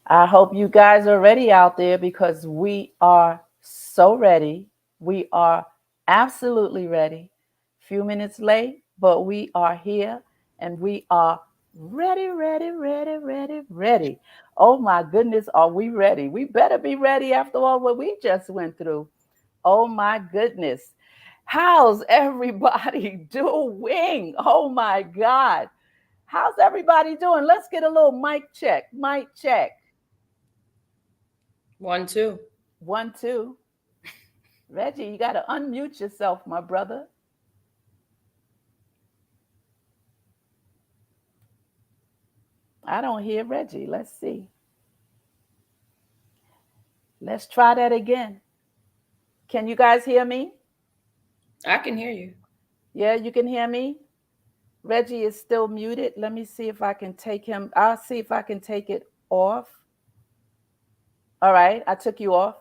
I hope you guys are ready out there because we are so ready. We are absolutely ready. Few minutes late, but we are here and we are ready, ready, ready, ready, ready. Oh my goodness, are we ready? We better be ready after all what we just went through. Oh my goodness. How's everybody doing? Oh my God. How's everybody doing? Let's get a little mic check. Mic check. 1, 2. 1, 2. Reggie, you got to unmute yourself, my brother. I don't hear Reggie. Let's see. Let's try that again. Can you guys hear me? I can hear you. Yeah, you can hear me? Reggie is still muted. Let me see if I can take him. I'll see if I can take it off. All right, I took you off.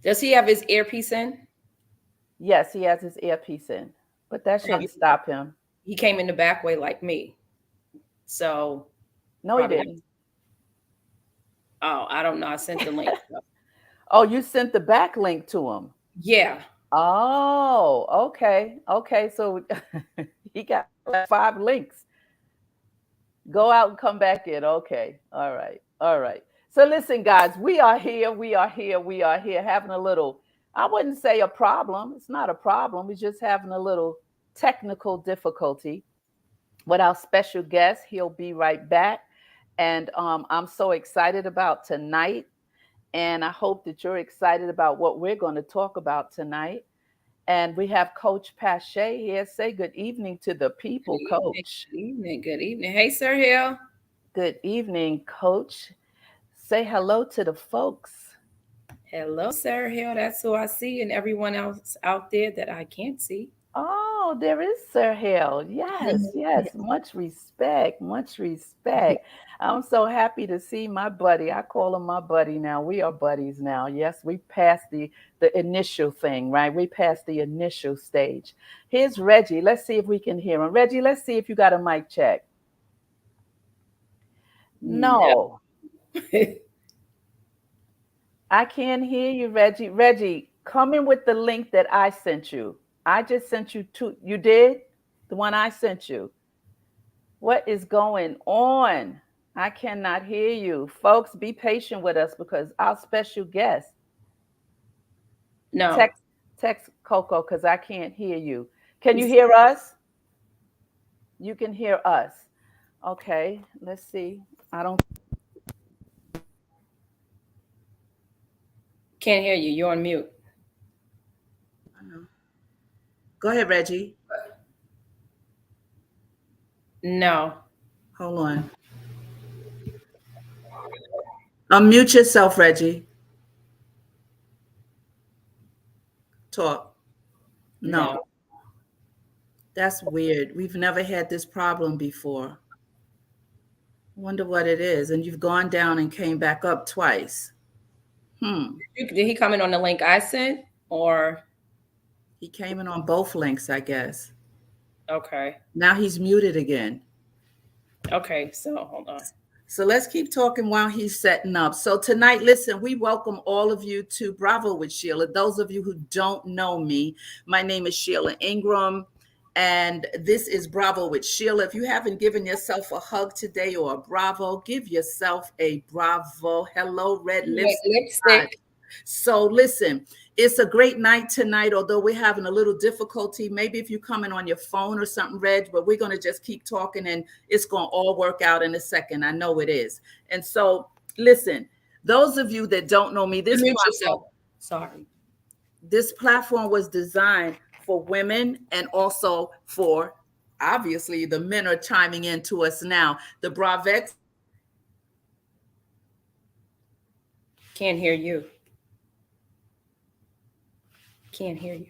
Does he have his earpiece in? Yes, he has his earpiece in, but that shouldn't Probably stop him. he came in the back way like me. So No, he probably not. didn't. Oh, I don't know. I sent the link. Oh, you sent the back link to him. Yeah. Oh, okay. Okay. So he got like 5 links. Go out and come back in. Okay. All right. All right. So listen, guys, we are here. We are here. We are here having a little, I wouldn't say a problem. It's not a problem. We're just having a little technical difficulty with our special guest. He'll be right back. And I'm so excited about tonight. And I hope that you're excited about what we're going to talk about tonight. And we have Coach Pache here. Say good evening to the Good people, evening. Coach. Good evening. Good evening. Hey, Sir Hill. Good evening, Coach. Say hello to the folks. Hello, Sir Hill. That's who I see, and everyone else out there that I can't see. Oh, there is Sir Hill. Yes, yes. Much respect. Much respect. I'm so happy to see my buddy. I call him my buddy now. We are buddies now. Yes, we passed the initial thing, right? We passed the initial stage. Here's Reggie. Let's see if we can hear him. Reggie, let's see if you got a mic check. No. No, I can't hear you, Reggie. Reggie, come in with the link that I sent you. I just sent you two. You did? The one I sent you. What is going on? I cannot hear you. Folks, be patient with us because our special guest, No. text text Coco because I can't hear you. Can you hear us? You can hear us. Okay, let's see. I don't Can't hear you. You're on mute. I know. Go ahead, Reggie. No. Hold on. Unmute yourself, Reggie. Talk. No, No. that's weird. We've never had this problem before. Wonder what it is. And you've gone down and came back up twice. Hmm. Did he come in on the link I sent? Or, He came in on both links, I guess. okay. Now he's muted again. Okay. So hold on. So let's keep talking while he's setting up. So tonight, listen, we welcome all of you to Bravo with Sheila. Those of you who don't know me, my name is Sheila Ingram, and this is Bravo with Sheila. If you haven't given yourself a hug today or a bravo, give yourself a bravo. Hello, red Red lipstick. lipstick. So listen, it's a great night tonight, although we're having a little difficulty. Maybe if you come in on your phone or something, Reg, but we're going to just keep talking and it's going to all work out in a second. I know it is. And so listen, those of you that don't know me, Mute yourself. Sorry. this platform was designed for women and also for, obviously, the men are chiming in to us now. The Bravettes. Can't hear you. Can't hear you.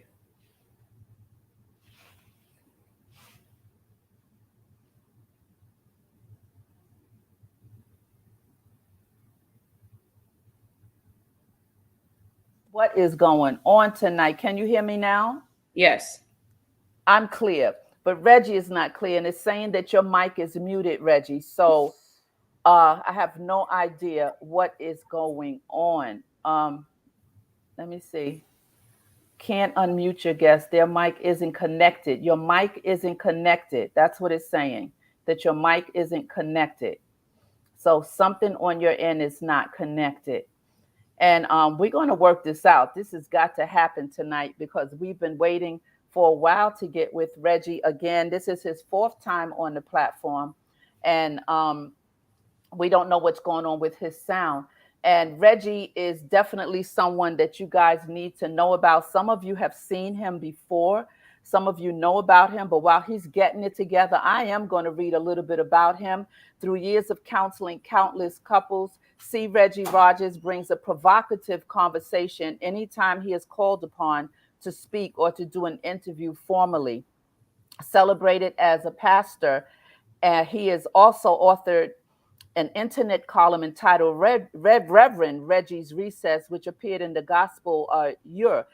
What is going on tonight? Can you hear me now? Yes. I'm clear, but Reggie is not clear, and it's saying that your mic is muted, Reggie. So I have no idea what is going on. Let me see. Can't unmute your guest. Their mic isn't connected. Your mic isn't connected. That's what it's saying, that your mic isn't connected. So something on your end is not connected. And we're going to work this out. This has got to happen tonight because we've been waiting for a while to get with Regi again. This is his fourth time on the platform. And we don't know what's going on with his sound. And Regi is definitely someone that you guys need to know about. Some of you have seen him before. Some of you know about him, but while he's getting it together, I am going to read a little bit about him. Through years of counseling countless couples, C. Regi Rodgers brings a provocative conversation anytime he is called upon to speak or to do an interview formally. Celebrated as a pastor, and he has also authored an internet column entitled Reverend Reggie's Recess, which appeared in the Gospel Year.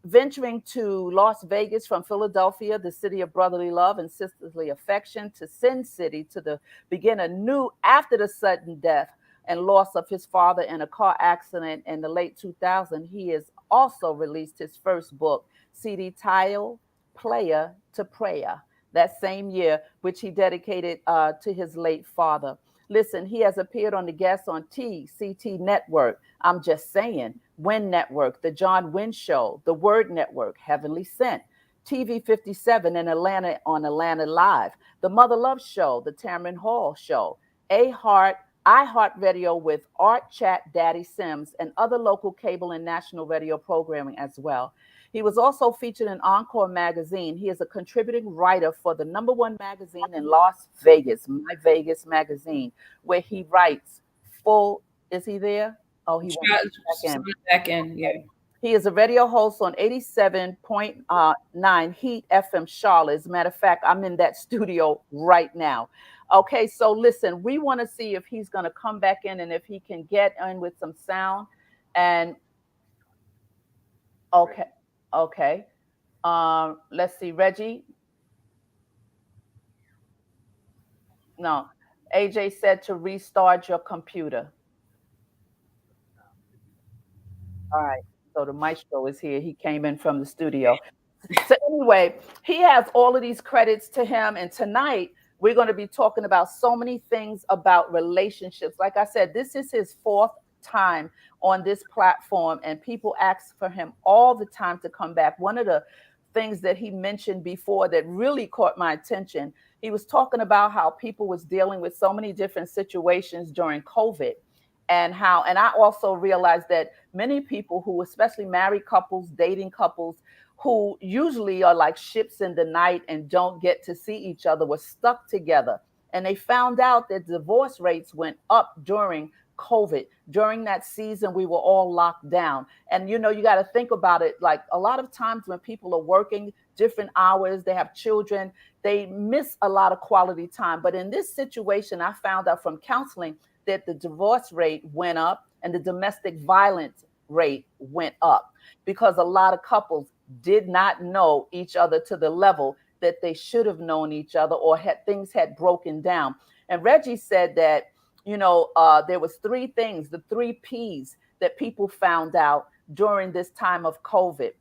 Venturing to Las Vegas from Philadelphia, the city of brotherly love and sisterly affection, to Sin City to begin anew after the sudden death and loss of his father in a car accident in the late 2000s, he has also released his first book, CD titled Player to Prayer, that same year, which he dedicated to his late father. Listen, he has appeared on the guests on TCT Network. I'm just saying, Win Network, The John Wynn Show, The Word Network, Heavenly Sent, TV 57 in Atlanta on Atlanta Live, The Mother Love Show, The Tamron Hall Show, A Heart, iHeartRadio with Art Chat Daddy Sims, and other local cable and national radio programming as well. He was also featured in Encore magazine. He is a contributing writer for the number one magazine in Las Vegas, My Vegas Magazine, where he writes full. Is he there? Oh, he went back in. Back in, yeah. He is a radio host on 87.9 Heat FM Charlotte. As a matter of fact, I'm in that studio right now. Okay, so listen, we want to see if he's going to come back in and if he can get in with some sound. And okay, okay. Let's see, Regi. No, AJ said to restart your computer. All right. So the maestro is here. He came in from the studio. So anyway, he has all of these credits to him. And tonight we're going to be talking about so many things about relationships. Like I said, this is his fourth time on this platform, and people ask for him all the time to come back. One of the things that he mentioned before that really caught my attention, he was talking about how people was dealing with so many different situations during COVID, and I also realized that many people who, especially married couples, dating couples, who usually are like ships in the night and don't get to see each other, were stuck together. And they found out that divorce rates went up during COVID. During that season, we were all locked down. And you got to think about it. Like a lot of times when people are working different hours, they have children, they miss a lot of quality time. But in this situation, I found out from counseling that the divorce rate went up and the domestic violence rate went up because a lot of couples did not know each other to the level that they should have known each other, or things had broken down. And Regi said that, there was three things, the three P's that people found out during this time of COVID.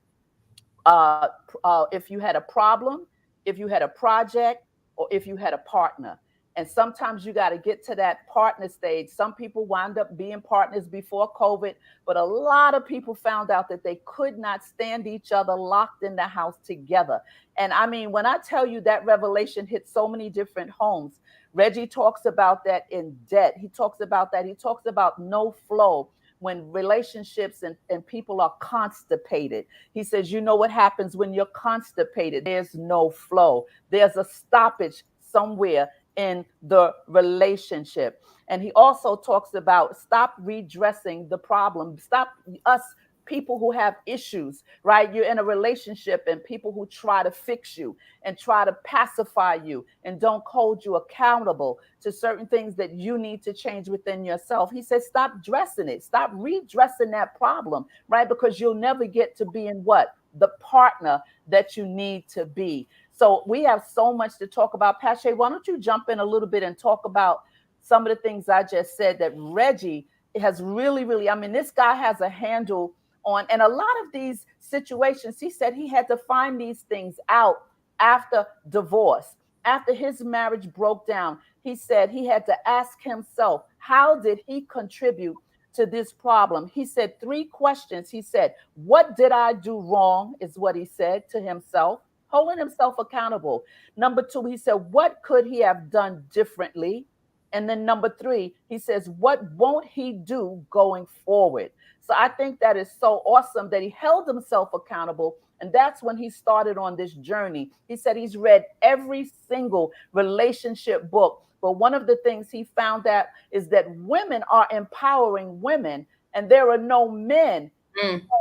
If you had a problem, if you had a project, or if you had a partner. And sometimes you got to get to that partner stage. Some people wind up being partners before COVID, but a lot of people found out that they could not stand each other locked in the house together. And I mean, when I tell you that revelation hit so many different homes, Regi talks about that in debt. He talks about that. He talks about no flow when relationships and people are constipated. He says, you know what happens when you're constipated? There's no flow. There's a stoppage somewhere in the relationship. And he also talks about stop redressing the problem. Stop us people who have issues, right? You're in a relationship and people who try to fix you and try to pacify you and don't hold you accountable to certain things that you need to change within yourself. He says, stop dressing it. Stop redressing that problem, right? Because you'll never get to being what? The partner that you need to be. So we have so much to talk about. Pache, why don't you jump in a little bit and talk about some of the things I just said that Reggie has really, really, I mean, this guy has a handle on, and a lot of these situations, he said he had to find these things out after divorce, after his marriage broke down. He said he had to ask himself, how did he contribute to this problem? He said three questions. He said, what did I do wrong? Is what he said to himself, holding himself accountable. Number two, he said, what could he have done differently? And then number three, he says, what won't he do going forward? So I think that is so awesome that he held himself accountable. And that's when he started on this journey. He said he's read every single relationship book. But one of the things he found out is that women are empowering women, and there are no men,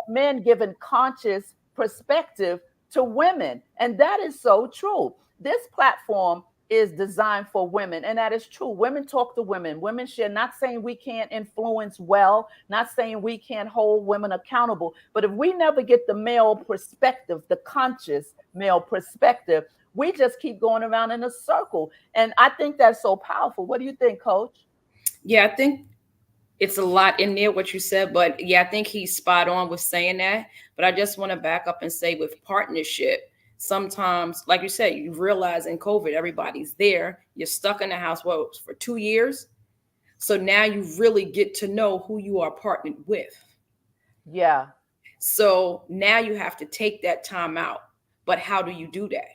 men giving conscious perspective to women. And that is so true. This platform is designed for women, and that is true. Women talk to women. Women share, not saying we can't influence well, not saying we can't hold women accountable. But if we never get the male perspective, the conscious male perspective, we just keep going around in a circle. And I think that's so powerful. What do you think, Coach? Yeah, I think it's a lot in there, what you said. But yeah, I think he's spot on with saying that. But I just want to back up and say with partnership, sometimes, like you said, you realize in COVID, everybody's there. You're stuck in the house, for 2 years. So now you really get to know who you are partnered with. Yeah. So now you have to take that time out. But how do you do that?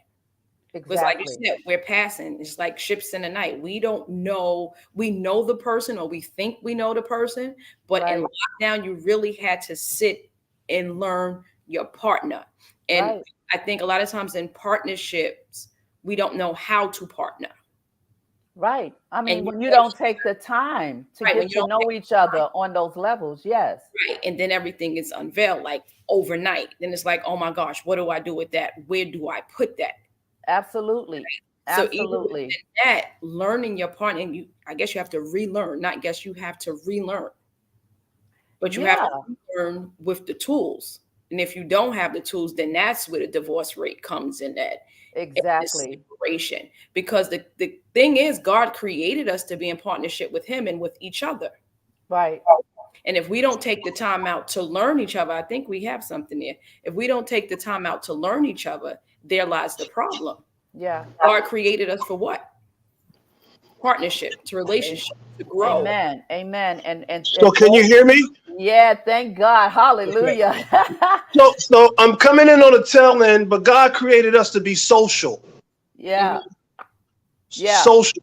Exactly. Because like you said, we're passing. It's like ships in the night. We don't know. We know the person, or we think we know the person. But in lockdown, you really had to sit and learn your partner. And I think a lot of times in partnerships, we don't know how to partner. Right. I mean, when you don't take the time to get to know each other on those levels. Yes. Right. And then everything is unveiled like overnight. Then it's like, oh my gosh, what do I do with that? Where do I put that? Absolutely. Right? So absolutely. Even that, learning your partner, and I guess you have to relearn, not guess you have to relearn. But you have to learn with the tools. And if you don't have the tools, then that's where the divorce rate comes in that. Exactly. Separation. Because the thing is, God created us to be in partnership with him and with each other. Right. And if we don't take the time out to learn each other, I think we have something there. If we don't take the time out to learn each other, there lies the problem. Yeah. God created us for what? Partnership, to relationship, to grow. Amen. Amen. And so can you hear me? Yeah, thank God. Hallelujah. So I'm coming in on the tail end, but God created us to be social. Yeah. Yeah. Social.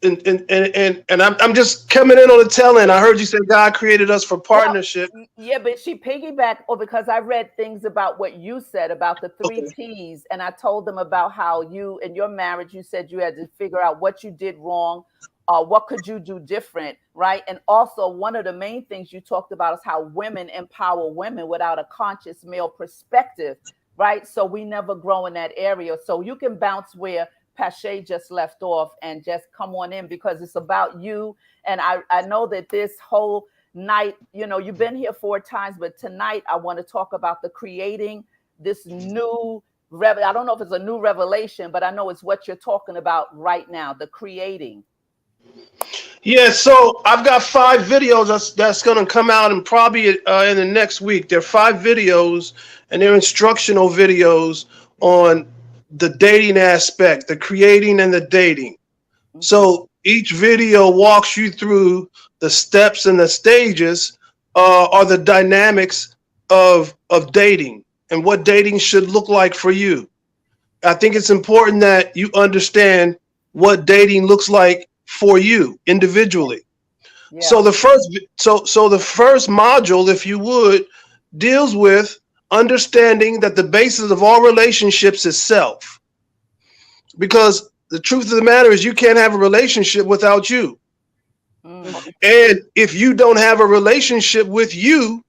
And I'm just coming in on the tail end. I heard you say God created us for partnership. Well, yeah, but she piggybacked, because I read things about what you said about the 3 T's, and I told them about how you, in your marriage, you said you had to figure out what you did wrong, what could you do different, right? And also, one of the main things you talked about is how women empower women without a conscious male perspective, right? So we never grow in that area. So you can bounce where Pache just left off and just come on in, because it's about you. And I know that this whole night, you've been here 4 times, but tonight I want to talk about the creating this new, I don't know if it's a new revelation, but I know it's what you're talking about right now, the creating. Yeah, so I've got 5 videos that's going to come out, and probably in the next week. There are 5 videos, and they're instructional videos on the dating aspect, the creating and the dating. Mm-hmm. So each video walks you through the steps and the stages, or the dynamics of dating and what dating should look like for you. I think it's important that you understand what dating looks like for you individually. Yeah. So the first module, if you would, deals with understanding that the basis of all relationships is self. Because the truth of the matter is, you can't have a relationship without you. And if you don't have a relationship with you,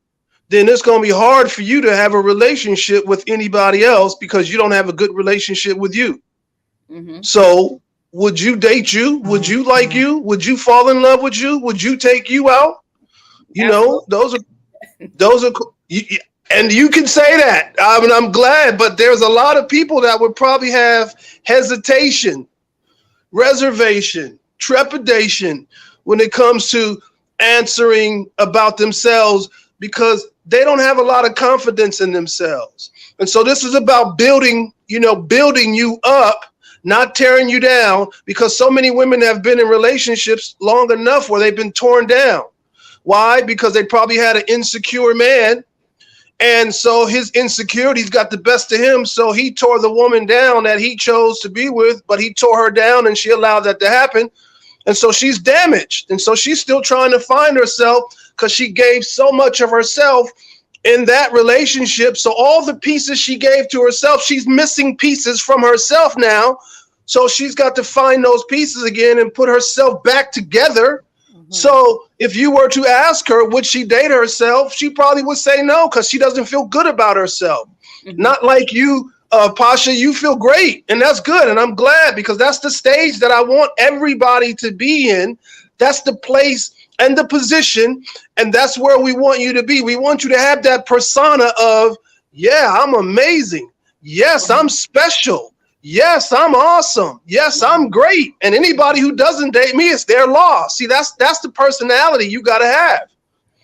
then it's going to be hard for you to have a relationship with anybody else, because you don't have a good relationship with you. Mm-hmm. So would you date you? Would you like you? Would you fall in love with you? Would you take you out? You know, those are, and you can say that. I mean, I'm glad, but there's a lot of people that would probably have hesitation, reservation, trepidation when it comes to answering about themselves, because they don't have a lot of confidence in themselves. And so this is about building you up, not tearing you down, because so many women have been in relationships long enough where they've been torn down. Why? Because they probably had an insecure man. And so his insecurities got the best of him. So he tore the woman down that he chose to be with, but he tore her down and she allowed that to happen. And so she's damaged. And so she's still trying to find herself because she gave so much of herself in that relationship. So all the pieces she gave to herself, she's missing pieces from herself now. So she's got to find those pieces again and put herself back together. So if you were to ask her, would she date herself? She probably would say no, because she doesn't feel good about herself. Not like you, Pasha, you feel great. And that's good. And I'm glad, because that's the stage that I want everybody to be in. That's the place and the position. And that's where we want you to be. We want you to have that persona of, yeah, I'm amazing. Yes, I'm special. Yes, I'm awesome. Yes, I'm great. And anybody who doesn't date me, it's their loss. See, that's the personality you got to have.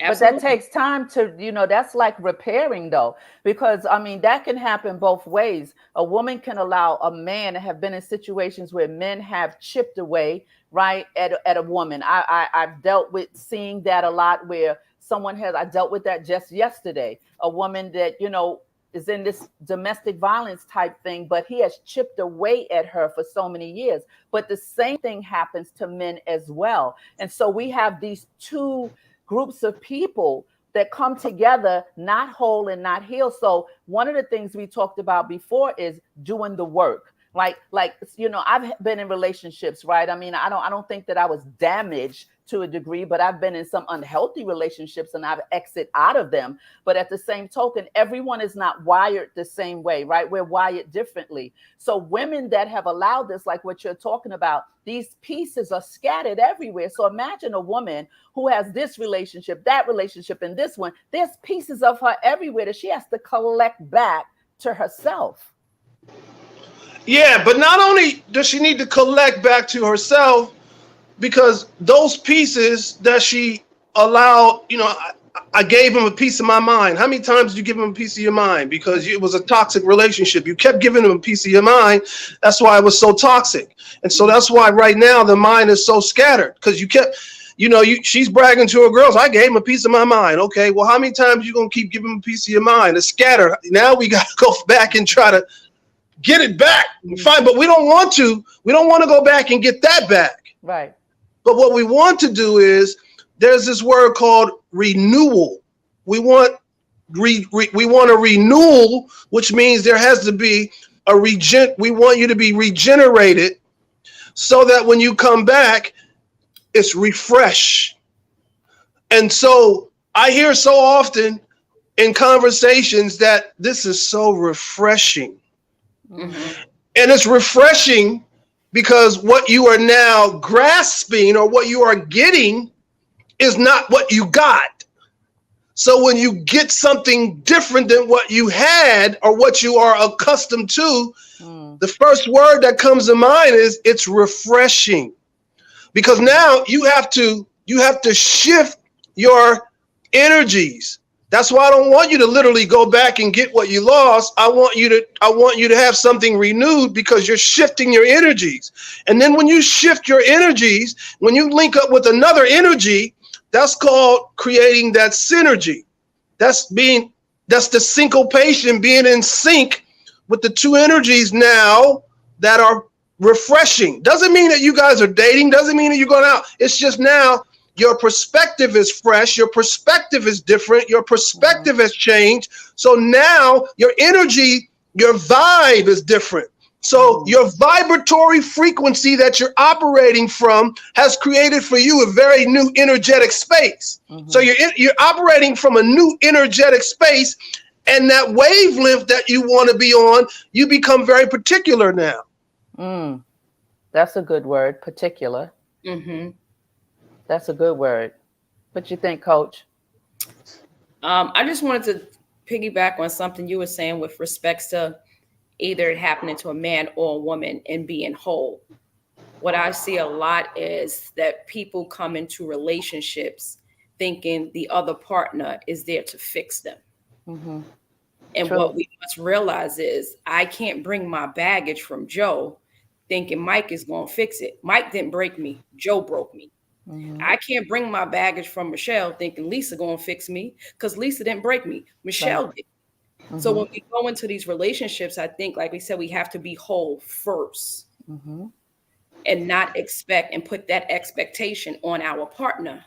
Absolutely. But that takes time to, that's like repairing though, because I mean, that can happen both ways. A woman can allow a man to have been in situations where men have chipped away, right, at a woman. I've dealt with seeing that a lot, where I dealt with that just yesterday. A woman that, is in this domestic violence type thing, but he has chipped away at her for so many years. But the same thing happens to men as well. And so we have these two groups of people that come together, not whole and not healed. So one of the things we talked about before is doing the work. Like, I've been in relationships, right? I mean, I don't think that I was damaged to a degree, but I've been in some unhealthy relationships and I've exited out of them. But at the same token, everyone is not wired the same way, right? We're wired differently. So women that have allowed this, like what you're talking about, these pieces are scattered everywhere. So imagine a woman who has this relationship, that relationship, and this one. There's pieces of her everywhere that she has to collect back to herself. Yeah, but not only does she need to collect back to herself, because those pieces that she allowed, I gave him a piece of my mind. How many times did you give him a piece of your mind? Because it was a toxic relationship. You kept giving him a piece of your mind. That's why it was so toxic. And so that's why right now the mind is so scattered, because you kept, she's bragging to her girls, I gave him a piece of my mind. Okay, well, how many times you going to keep giving him a piece of your mind? It's scattered. Now we got to go back and try to get it back. Fine, but we don't want to go back and get that back. Right. But what we want to do is, there's this word called renewal. We want a renewal, which means there has to be we want you to be regenerated, so that when you come back, it's refreshed. And so I hear so often in conversations that this is so refreshing. Mm-hmm. And it's refreshing because what you are now grasping, or what you are getting, is not what you got. So when you get something different than what you had or what you are accustomed to, the first word that comes to mind is it's refreshing. Because now you have to shift your energies. That's why I don't want you to literally go back and get what you lost. I want you to have something renewed, because you're shifting your energies. And then when you shift your energies, when you link up with another energy, that's called creating that synergy. That's the syncopation, being in sync with the two energies now that are refreshing. Doesn't mean that you guys are dating, doesn't mean that you're going out. It's just now your perspective is fresh, your perspective is different, your perspective has changed. So now your energy, your vibe is different. So your vibratory frequency that you're operating from has created for you a very new energetic space. Mm-hmm. So you're operating from a new energetic space, and that wavelength that you want to be on, you become very particular now. That's a good word, particular. Mm-hmm. That's a good word. What you think, Coach? I just wanted to piggyback on something you were saying with respects to either it happening to a man or a woman and being whole. what I see a lot is that people come into relationships thinking the other partner is there to fix them. Mm-hmm. And True. what we must realize is I can't bring my baggage from Joe thinking Mike is going to fix it. Mike didn't break me. Joe broke me. Mm-hmm. I can't bring my baggage from Michelle thinking Lisa going to fix me because Lisa didn't break me. Michelle Right. did. So Mm-hmm. when we go into these relationships, I think, like we said, we have to be whole first Mm-hmm. and not expect and put that expectation on our partner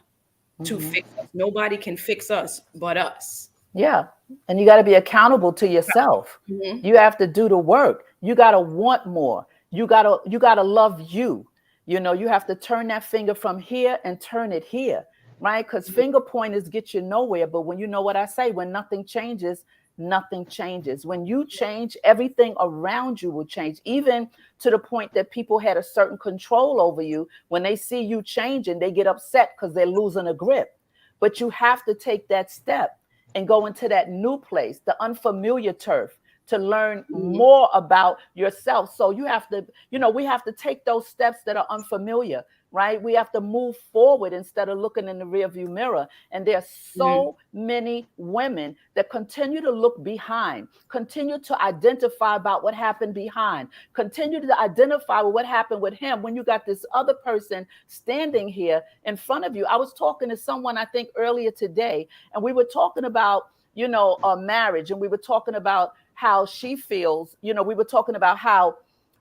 to Mm-hmm. fix us. Nobody can fix us but us. Yeah. And you got to be accountable to yourself. Mhm. You have to do the work. You got to want more. You got to love you. You know, you have to turn that finger from here and turn it here, right? Cuz finger pointers get you nowhere, but when you know what I say, when nothing changes, nothing changes. When you change, everything around you will change, even to the point that people had a certain control over you. When they see you changing, they get upset cuz they're losing a grip. But you have to take that step and go into that new place, the unfamiliar turf, to learn Mhm. more about yourself. So you have to, we have to take those steps that are unfamiliar, right? We have to move forward instead of looking in the rearview mirror. And there's Mhm. so many women that continue to look behind, continue to identify about what happened behind, continue to identify with what happened with him when you got this other person standing here in front of you. I was talking to someone, I think earlier today, and we were talking about, marriage, and we were talking about how she feels. We were talking about how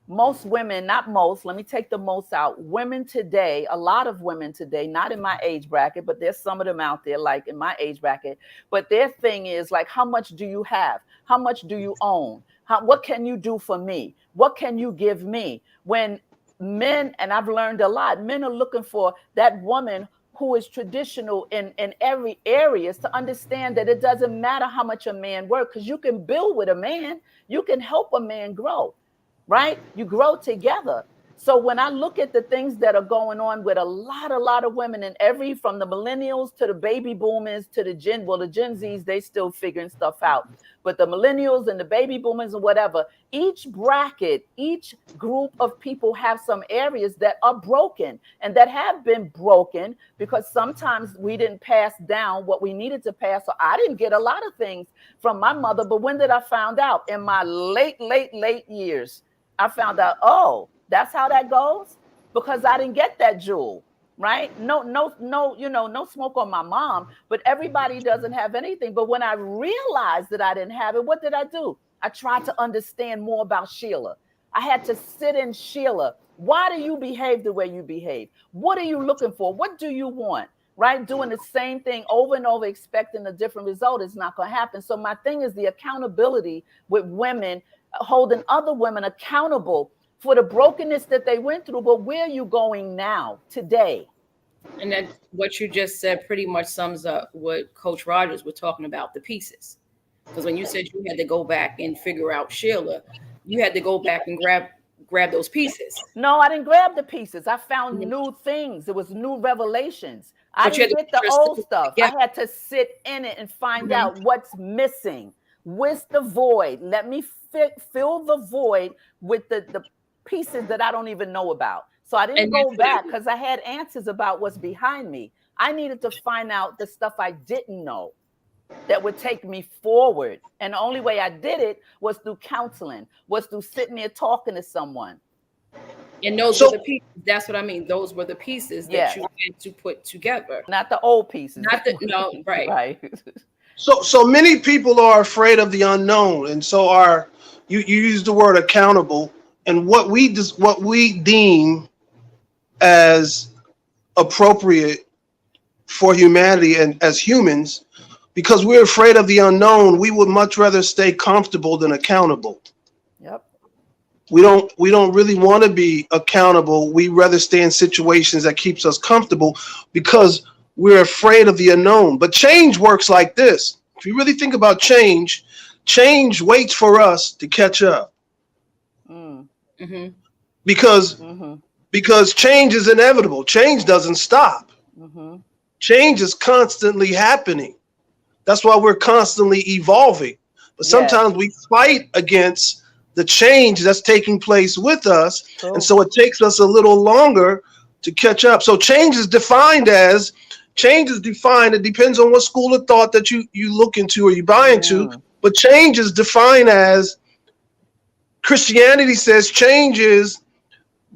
most women, not most, let me take the most out. Women today, a lot of women today, not in my age bracket, but there's some of them out there like in my age bracket, but their thing is like, how much do you have? How much do you own? What can you do for me? What can you give me? When men, and I've learned a lot, men are looking for that woman who is traditional in every areas, to understand that it doesn't matter how much a man works, because you can build with a man, you can help a man grow, right? You grow together. So when I look at the things that are going on with a lot of women, and from the millennials to the baby boomers to the Gen Zs, they still figuring stuff out. But the millennials and the baby boomers and whatever, each bracket, each group of people have some areas that are broken and that have been broken because sometimes we didn't pass down what we needed to pass. So I didn't get a lot of things from my mother. But when did I find out? In my late years, I found out, oh, that's how that goes, because I didn't get that jewel, right? No, no smoke on my mom, but everybody doesn't have anything. But when I realized that I didn't have it, what did I do? I tried to understand more about Sheila. I had to sit in Sheila. Why do you behave the way you behave? What are you looking for? What do you want? Right? Doing the same thing over and over, expecting a different result is not going to happen. So my thing is the accountability with women, holding other women accountable for the brokenness that they went through. But where are you going now, today? And then what you just said pretty much sums up what Coach Rodgers was talking about, the pieces. Because when you said you had to go back and figure out Sheila, you had to go back and grab those pieces. No, I didn't grab the pieces. I found Mhm. new things. It was new revelations. I But you didn't had to get put the your old systems stuff. I together. had to sit in it and find Mhm. out what's missing. What's the void? Let me fill the void with the pieces that I don't even know about. So I didn't And that's go what I back because I had answers about what's behind me. I needed to find out the stuff I didn't know that would take me forward. And the only way I did it was through counseling, was through sitting there talking to someone. and those were So the pieces. That's what I mean. Those were the pieces that Yes, you had to put together. not the old pieces. Not that no, right. Right. so many people are afraid of the unknown, and so are you use the word accountable, and what we deem as appropriate for humanity and as humans, because we're afraid of the unknown, we would much rather stay comfortable than accountable. Yep. We don't really want to be accountable. We rather stay in situations that keeps us comfortable because we're afraid of the unknown. But change works like this. If you really think about change, change waits for us to catch up, Mm. Mm-hmm. because Mm-hmm. because change is inevitable. Change doesn't stop. Mm-hmm. Change is constantly happening. That's why we're constantly evolving. But Yes. sometimes we fight against the change that's taking place with us. True. And so it takes us a little longer to catch up. So change is defined, it depends on what school of thought that you look into or you buy into, but change is defined as, Christianity says change is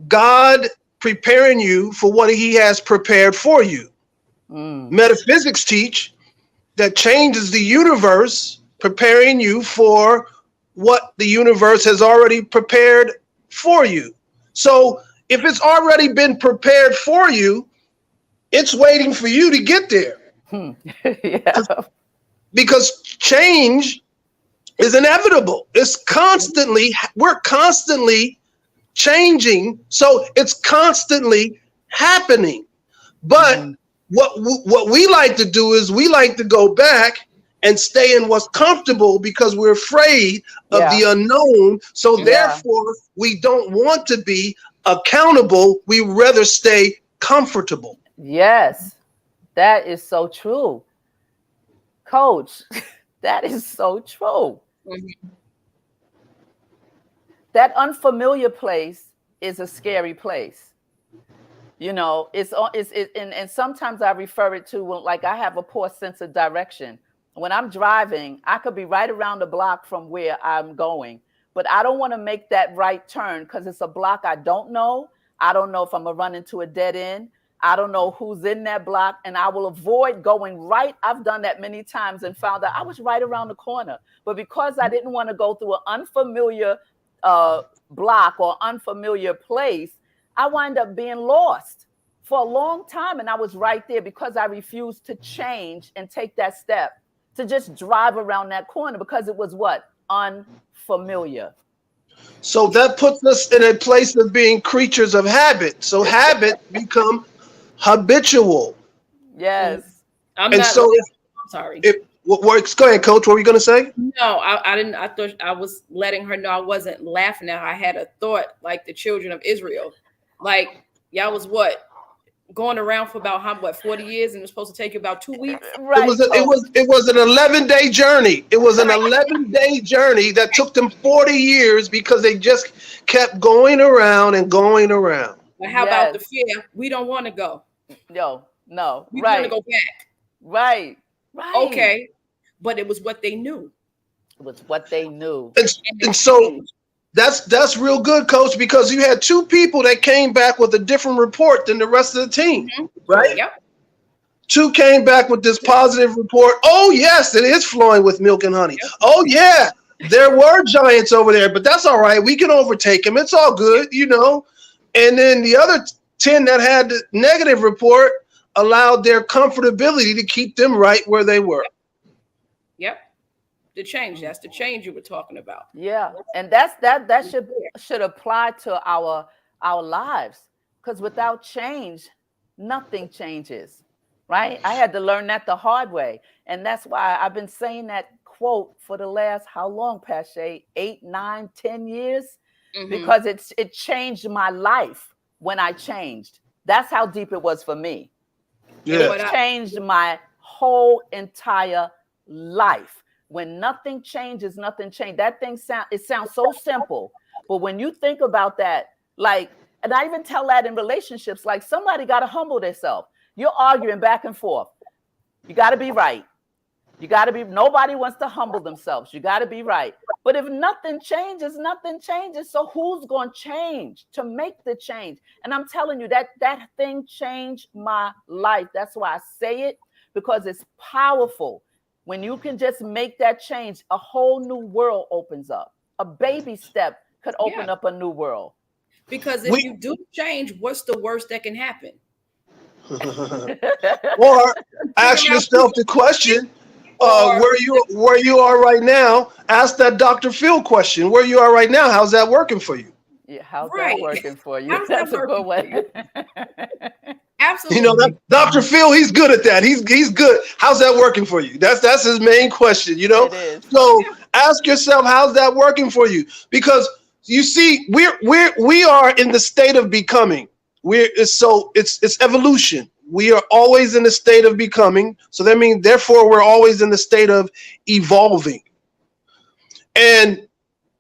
God preparing you for what he has prepared for you. Metaphysics teach that change is the universe preparing you for what the universe has already prepared for you. So if it's already been prepared for you, it's waiting for you to get there. Yeah. Because change is inevitable. We're constantly changing. So it's constantly happening. But what we like to do is we like to go back and stay in what's comfortable because we're afraid of the unknown. So therefore, we don't want to be accountable. We rather stay comfortable. Yes, that is so true. Coach, that is so true. That unfamiliar place is a scary place. You know, and sometimes I refer it to when, like, I have a poor sense of direction. When I'm driving, I could be right around the block from where I'm going, but I don't want to make that right turn because it's a block I don't know. I don't know if I'm going to run into a dead end. I don't know who's in that block, and I will avoid going right. I've done that many times and found out I was right around the corner. But because I didn't want to go through an unfamiliar block or unfamiliar place, I wind up being lost for a long time. And I was right there because I refused to change and take that step to just drive around that corner because it was what? Unfamiliar. So that puts us in a place of being creatures of habit. So habit become habitual. Yes. I'm sorry. What works? Go ahead, Coach. What were you going to say? No, I didn't. I thought I was letting her know I wasn't laughing at her. I had a thought like the children of Israel. Like, y'all was what? Going around for about 40 years, and it was supposed to take you about 2 weeks. Right. It was an 11-day journey. It was an 11-day journey that took them 40 years because they just kept going around and going around. But how about the fear? We don't want to go. No. We want to go back. Right. Okay. But it was what they knew. It was what they knew. And so that's real good, Coach, because you had two people that came back with a different report than the rest of the team, right? Yep. Two came back with this positive report. Oh, yes, it is flowing with milk and honey. Yep. Oh, yeah, there were giants over there, but that's all right. We can overtake them. It's all good, you know. And then the other 10 that had the negative report allowed their comfortability to keep them right where they were. Yep. The change. That's the change you were talking about. Yeah. And that should apply to our lives, because without change, nothing changes. Right? I had to learn that the hard way. And that's why I've been saying that quote for the last, how long, Pache? 8, 9, 10 years? Because it changed my life when I changed. That's how deep it was for me. Yeah. It changed my whole entire life. When nothing changes, nothing changes. That thing sounds so simple, but when you think about that, like, and I even tell that in relationships, like, somebody got to humble themselves. You're arguing back and forth. You got to be right. Nobody wants to humble themselves. You got to be right. But if nothing changes, nothing changes. So who's going to change to make the change? And I'm telling you that thing changed my life. That's why I say it, because it's powerful. When you can just make that change, a whole new world opens up. A baby step could open up a new world. Because if you do change, what's the worst that can happen? Or ask yourself the question, where you are right now. Ask that Dr. Phil question. Where you are right now, how's that working for you? Yeah, how's that working for you? That's a good way. Absolutely. You know, that Dr. Phil, he's good at that. He's good. How's that working for you? That's his main question, you know? It is. So ask yourself, how's that working for you? Because you see, we are in the state of becoming. It's evolution. We are always in the state of becoming. So that means, therefore, we're always in the state of evolving. And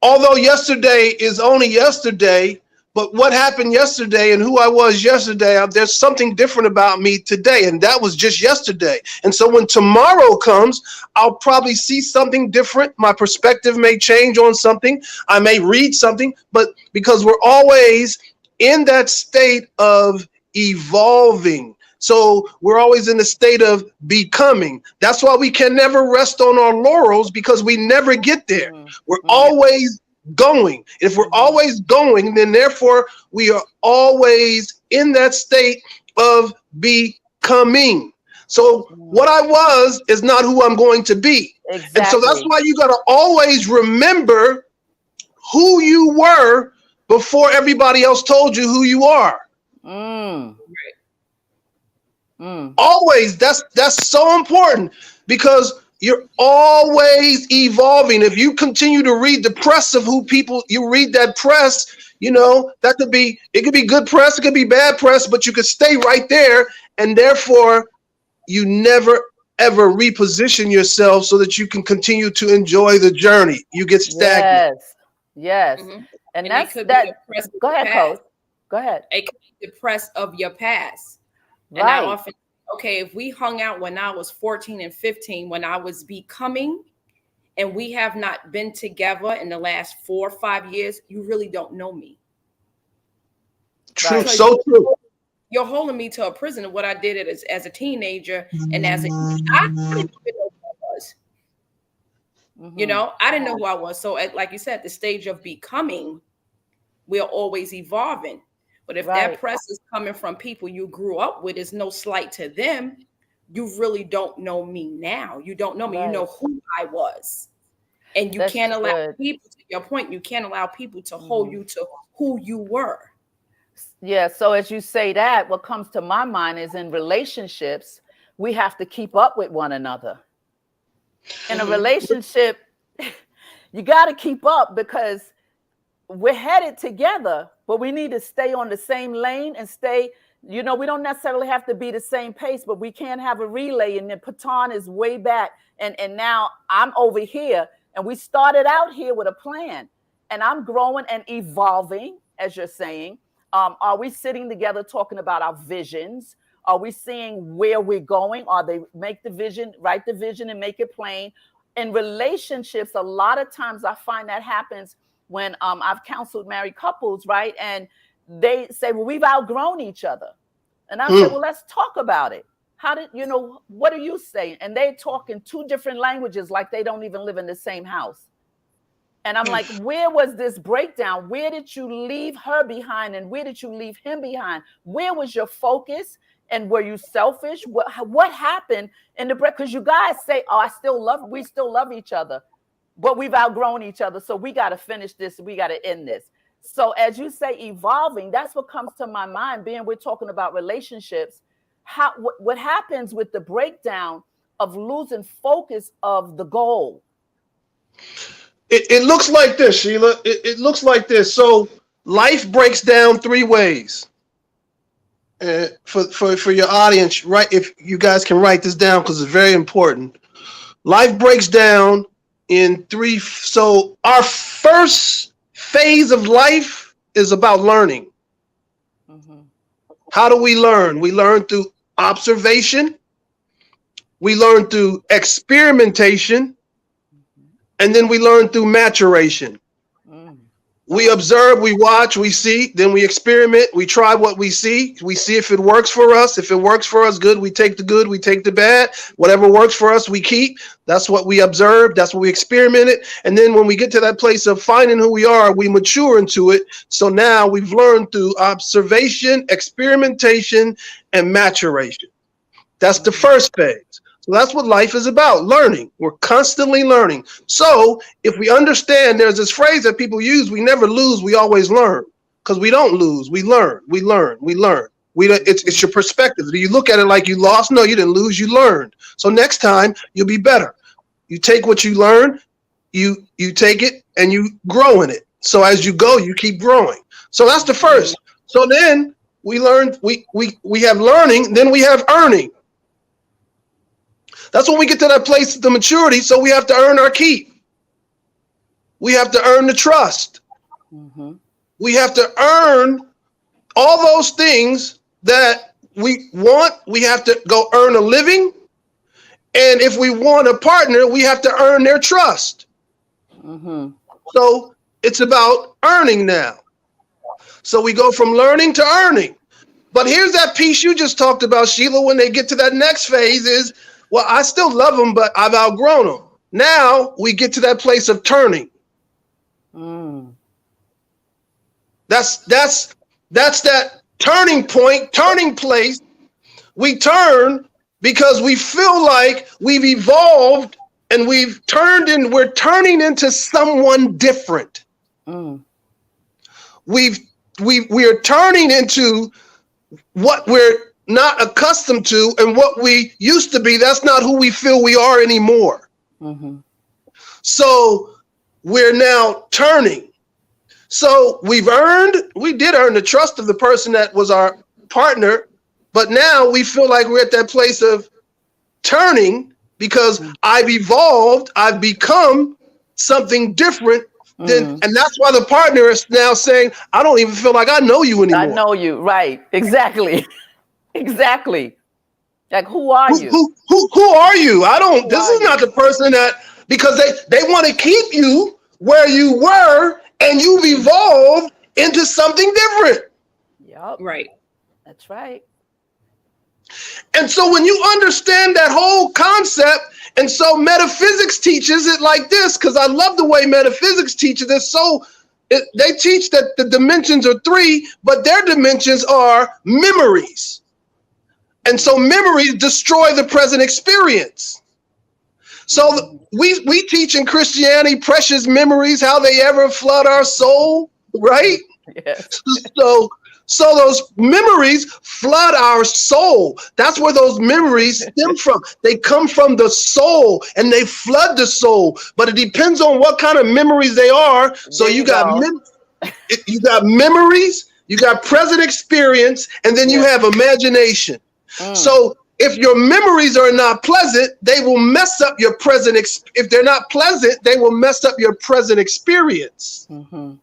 although yesterday is only yesterday, but what happened yesterday and who I was yesterday, there's something different about me today. And that was just yesterday. And so when tomorrow comes, I'll probably see something different. My perspective may change on something. I may read something, but because we're always in that state of evolving. So we're always in the state of becoming. That's why we can never rest on our laurels, because we never get there. We're always going. If we're always going, then therefore we are always in that state of becoming. So what I was is not who I'm going to be. Exactly. And so that's why you got to always remember who you were before everybody else told you who you are. Always. That's so important, because you're always evolving. If you continue to read the press of who people, you read that press, that could be good press, it could be bad press, but you could stay right there. And therefore you never, ever reposition yourself so that you can continue to enjoy the journey. You get stagnant. Yes. And that's that. Go ahead, Coach. Go ahead. It could be the press of your past. Right. And I often, if we hung out when I was 14 and 15, when I was becoming, and we have not been together in the last 4 or 5 years, you really don't know me. True. Right. So true. You're holding me to a prison of what I did as a teenager. And I didn't even know who I was. I didn't know who I was. So like you said, the stage of becoming, we're always evolving. But if that press is coming from people you grew up with, is no slight to them, you really don't know me now. You don't know me. You know who I was. And you can't allow people, to your point, you can't allow people to hold you to who you were. Yeah. So as you say that, what comes to my mind is in relationships, we have to keep up with one another. In a relationship, you got to keep up, because we're headed together, but we need to stay on the same lane and stay, we don't necessarily have to be the same pace, but we can't have a relay and then Patan is way back and now I'm over here, and we started out here with a plan, and I'm growing and evolving, as you're saying. Are we sitting together talking about our visions? Are we seeing where we're going? Are they write the vision and make it plain? In relationships, a lot of times I find that happens when I've counseled married couples, right? And they say, well, we've outgrown each other. And I say, well, let's talk about it. What are you saying? And they talk in 2 different languages, like they don't even live in the same house. And I'm like, where was this breakdown? Where did you leave her behind? And where did you leave him behind? Where was your focus? And were you selfish? What happened in the break? Because you guys say, oh, we still love each other, but we've outgrown each other. So we got to finish this. We got to end this. So as you say, evolving, that's what comes to my mind, being we're talking about relationships. What happens with the breakdown of losing focus of the goal? It looks like this, Sheila. It looks like this. So life breaks down 3 ways. For your audience, right? If you guys can write this down, because it's very important. Life breaks down in 3. So our first phase of life is about learning. How do we learn? We learn through observation. We learn through experimentation. And then we learn through maturation. We observe, we watch, we see, then we experiment, we try what we see if it works for us. If it works for us, good, we take the good, we take the bad. Whatever works for us, we keep. That's what we observed, that's what we experimented. And then when we get to that place of finding who we are, we mature into it. So now we've learned through observation, experimentation, and maturation. That's the first phase. So that's what life is about, learning. We're constantly learning. So if we understand, there's this phrase that people use, we never lose, we always learn. Because we don't lose, we learn, we learn, we learn. It's your perspective. Do you look at it like you lost? No, you didn't lose, you learned. So next time, you'll be better. You take what you learn, you take it, and you grow in it. So as you go, you keep growing. So that's the first. So then we learn, we have learning, then we have earning. That's when we get to that place of the maturity. So we have to earn our keep. we have to earn the trust. Mm-hmm. We have to earn all those things that we want. We have to go earn a living. And if we want a partner, we have to earn their trust. Mm-hmm. So it's about earning now. So we go from learning to earning. But here's that piece you just talked about, Sheila, when they get to that next phase is, well, I still love them, but I've outgrown them. Now we get to that place of turning. Mm. That's that turning point, turning place. We turn because we feel like we've evolved and we're turning into someone different. Mm. We are turning into what we're not accustomed to, and what we used to be, that's not who we feel we are anymore. Mm-hmm. So we're now turning. So we did earn the trust of the person that was our partner, but now we feel like we're at that place of turning because I've evolved, I've become something different. And that's why the partner is now saying, I don't even feel like I know you anymore. I know you, right? Exactly, exactly. Like, who are you? Who are you? This is not the person that, because they want to keep you where you were, and you've evolved into something different. Yep. Right. That's right. And so when you understand that whole concept, and so metaphysics teaches it like this, because I love the way metaphysics teaches it. They teach that the dimensions are 3, but their dimensions are memories. And so memories destroy the present experience. So we teach in Christianity precious memories, how they ever flood our soul, right? Yes. So those memories flood our soul. That's where those memories stem from. They come from the soul and they flood the soul. But it depends on what kind of memories they are. So you got memories, you got present experience, and then you have imagination. So if your memories are not pleasant, they will mess up your present. If they're not pleasant, they will mess up your present experience. Mm-hmm.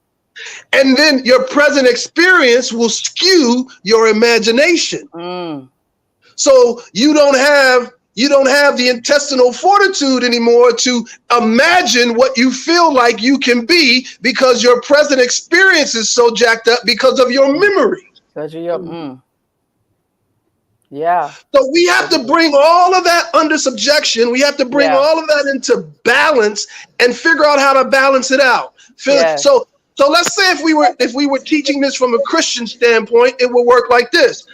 And then your present experience will skew your imagination. So you don't have the intestinal fortitude anymore to imagine what you feel like you can be, because your present experience is so jacked up because of your memory. Because of your yeah. So we have to bring all of that under subjection. We have to bring all of that into balance and figure out how to balance it out. So let's say if we were teaching this from a Christian standpoint, it would work like this: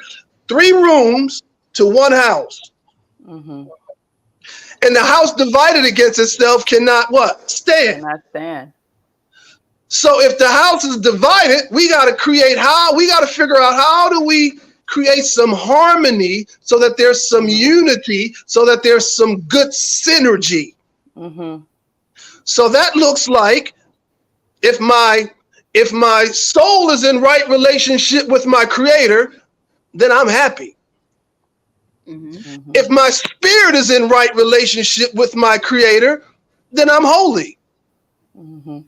3 rooms to 1 house. Mm-hmm. And the house divided against itself cannot what? Stand. Cannot stand. So if the house is divided, we got to figure out how do we create some harmony so that there's some unity, so that there's some good synergy. Mm-hmm. So that looks like, if my soul is in right relationship with my creator, then I'm happy. Mm-hmm. If my spirit is in right relationship with my creator, then I'm holy. Mm-hmm.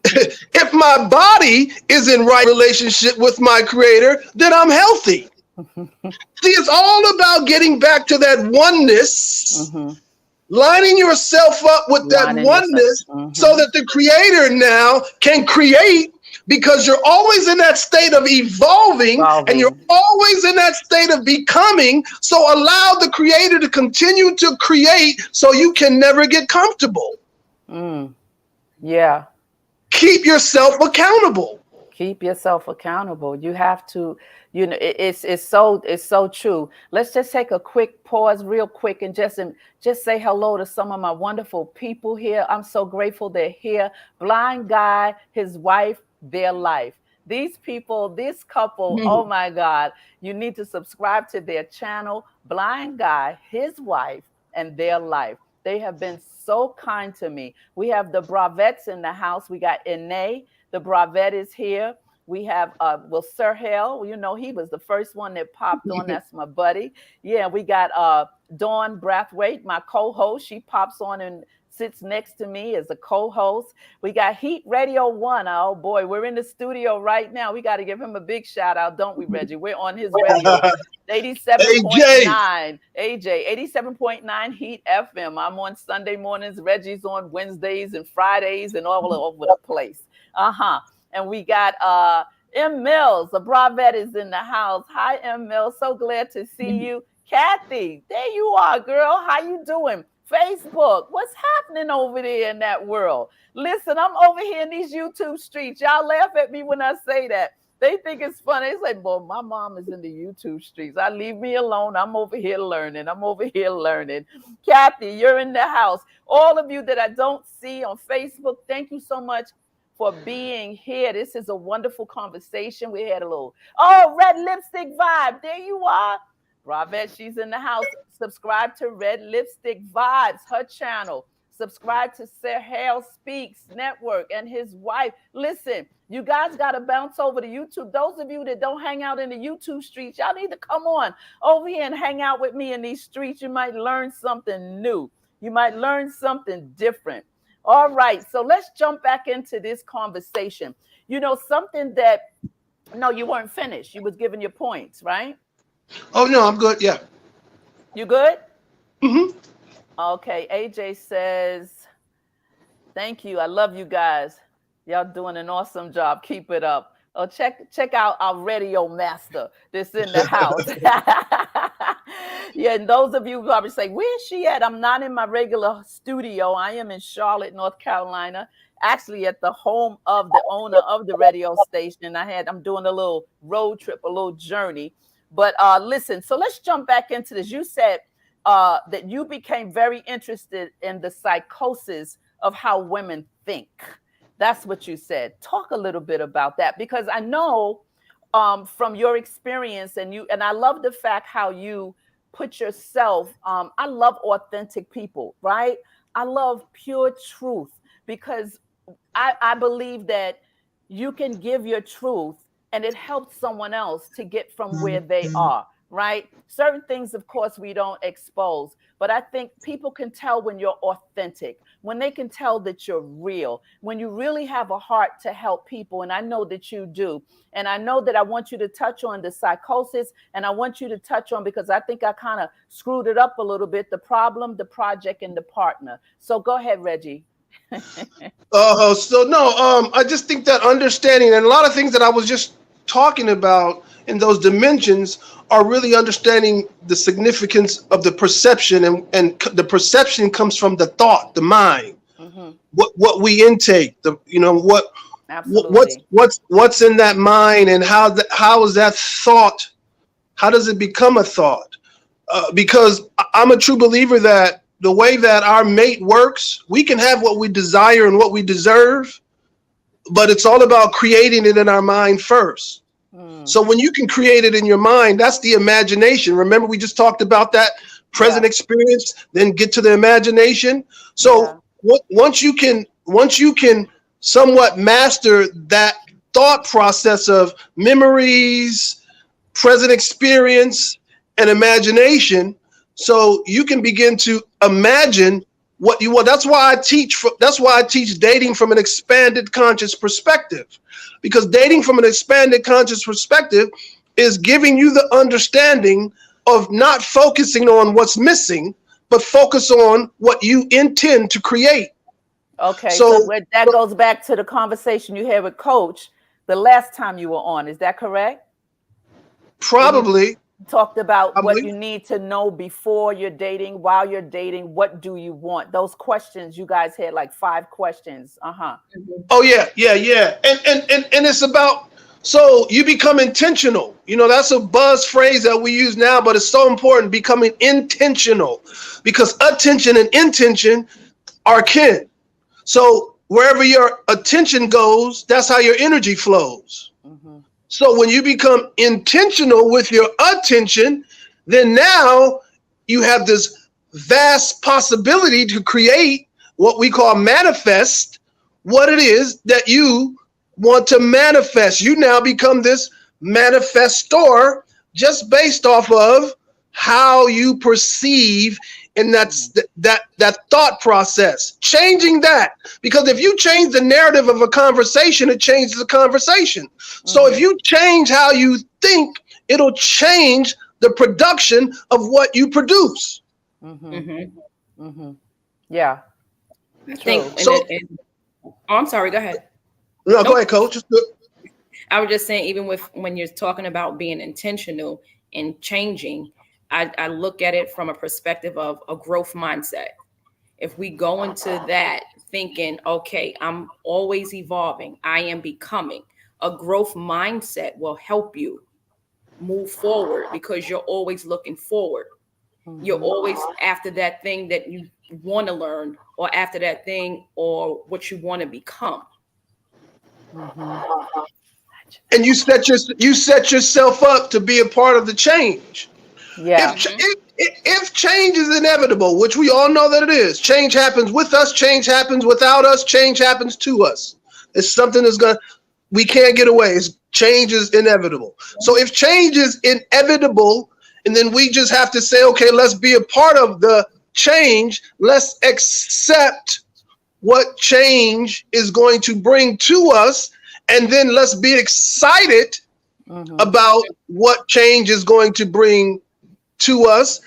If my body is in right relationship with my creator, then I'm healthy. See, it's all about getting back to that oneness, lining yourself up with that oneness, so that the creator now can create, because you're always in that state of evolving, and you're always in that state of becoming. So allow the creator to continue to create, so you can never get comfortable. Yeah. Keep yourself accountable. Keep yourself accountable. You have to, it's so true. Let's just take a quick pause real quick and just say hello to some of my wonderful people here. I'm so grateful they're here. Blind guy, his wife, their life. These people, this couple, oh my God, you need to subscribe to their channel, Blind Guy, his wife, and their life. They have been so kind to me. We have the Bravettes in the house. We got Ine, the Bravette is here. We have Sir Hell, he was the first one that popped on. That's my buddy. Yeah, we got Dawn Brathwaite, my co-host. She pops on and sits next to me as a co-host. We got Heat Radio One. Oh boy, we're in the studio right now. We got to give him a big shout out, don't we, Reggie? We're on his radio. 87.9 AJ, 87.9 Heat FM. I'm on Sunday mornings. Reggie's on Wednesdays and Fridays and all over the place. And we got M Mills, the Bravette is in the house. Hi, M Mills. So glad to see you. Kathy, there you are, girl. How you doing? Facebook, what's happening over there in that world? Listen, I'm over here in these YouTube streets. Y'all laugh at me when I say that. They think it's funny. They say, "Boy, my mom is in the YouTube streets. I leave me alone. I'm over here learning. Kathy, you're in the house. All of you that I don't see on Facebook, thank you so much for being here. This is a wonderful conversation. We had a little, red lipstick vibe. There you are. Bravette, she's in the house. Subscribe to Red Lipstick Vibes, her channel. Subscribe to Sahel Speaks Network and his wife. Listen, you guys got to bounce over to YouTube. Those of you that don't hang out in the YouTube streets, y'all need to come on over here and hang out with me in these streets. You might learn something new. You might learn something different. All right, so let's jump back into this conversation. You know, something that, no, you weren't finished. You was giving your points, right? Oh, no, I'm good. Yeah. You good? Mm-hmm. Okay, AJ says, thank you. I love you guys. Y'all doing an awesome job. Keep it up. Oh, check out our radio master that's in the house. Yeah, and those of you who probably say, where's she at? I'm not in my regular studio. I am in Charlotte, North Carolina, actually at the home of the owner of the radio station. I'm doing a little road trip, a little journey. But listen, so let's jump back into this. You said that you became very interested in the psychosis of how women think. That's what you said. Talk a little bit about that, because I know from your experience and I love the fact how you put yourself. I love authentic people, right? I love pure truth, because I believe that you can give your truth and it helps someone else to get from where they are, right? Certain things, of course, we don't expose, but I think people can tell when you're authentic, when they can tell that you're real, when you really have a heart to help people. And I know that you do. And I know that I want you to touch on the psychosis, and I want you to touch on, because I think I kind of screwed it up a little bit, the problem, the project, and the partner. So go ahead, Reggie. I just think that understanding, and a lot of things that I was just talking about in those dimensions, are really understanding the significance of the perception, and the perception comes from the thought, the mind, what we intake, what's in that mind, and how is that thought, how does it become a thought? Because I'm a true believer that the way that our mate works, we can have what we desire and what we deserve, but it's all about creating it in our mind first. So when you can create it in your mind, that's the imagination. Remember, we just talked about that present experience, then get to the imagination. So once you can somewhat master that thought process of memories, present experience, and imagination, so you can begin to imagine what you want. That's why I teach dating from an expanded conscious perspective, because dating from an expanded conscious perspective is giving you the understanding of not focusing on what's missing, but focus on what you intend to create. Okay, so that goes back to the conversation you had with Coach the last time you were on. Is that correct? Probably. Talked about what you need to know before you're dating, while you're dating. What do you want? Those questions, you guys had like 5 questions. Oh yeah. And it's about, so you become intentional. You know, that's a buzz phrase that we use now, but it's so important, becoming intentional, because attention and intention are kin. So wherever your attention goes, that's how your energy flows. So when you become intentional with your attention, then now you have this vast possibility to create what we call manifest, what it is that you want to manifest. You now become this manifestor just based off of how you perceive, and that's that thought process, changing that. Because if you change the narrative of a conversation, it changes the conversation. So if you change how you think, it'll change the production of what you produce. Yeah. I think. So, Oh, I'm sorry. Go ahead. no, go ahead, Coach. I was just saying, even with when you're talking about being intentional and changing, I look at it from a perspective of a growth mindset. If we go into that thinking, okay, I'm always evolving, I am becoming, a growth mindset will help you move forward because you're always looking forward. You're always after that thing that you want to learn, or after that thing, or what you want to become. And you set yourself up to be a part of the change. Yeah. If change is inevitable, which we all know that it is, change happens with us, change happens without us, change happens to us. It's something we can't get away. Change is inevitable. So if change is inevitable, and then we just have to say, okay, let's be a part of the change. Let's accept what change is going to bring to us. And then let's be excited about what change is going to bring to us.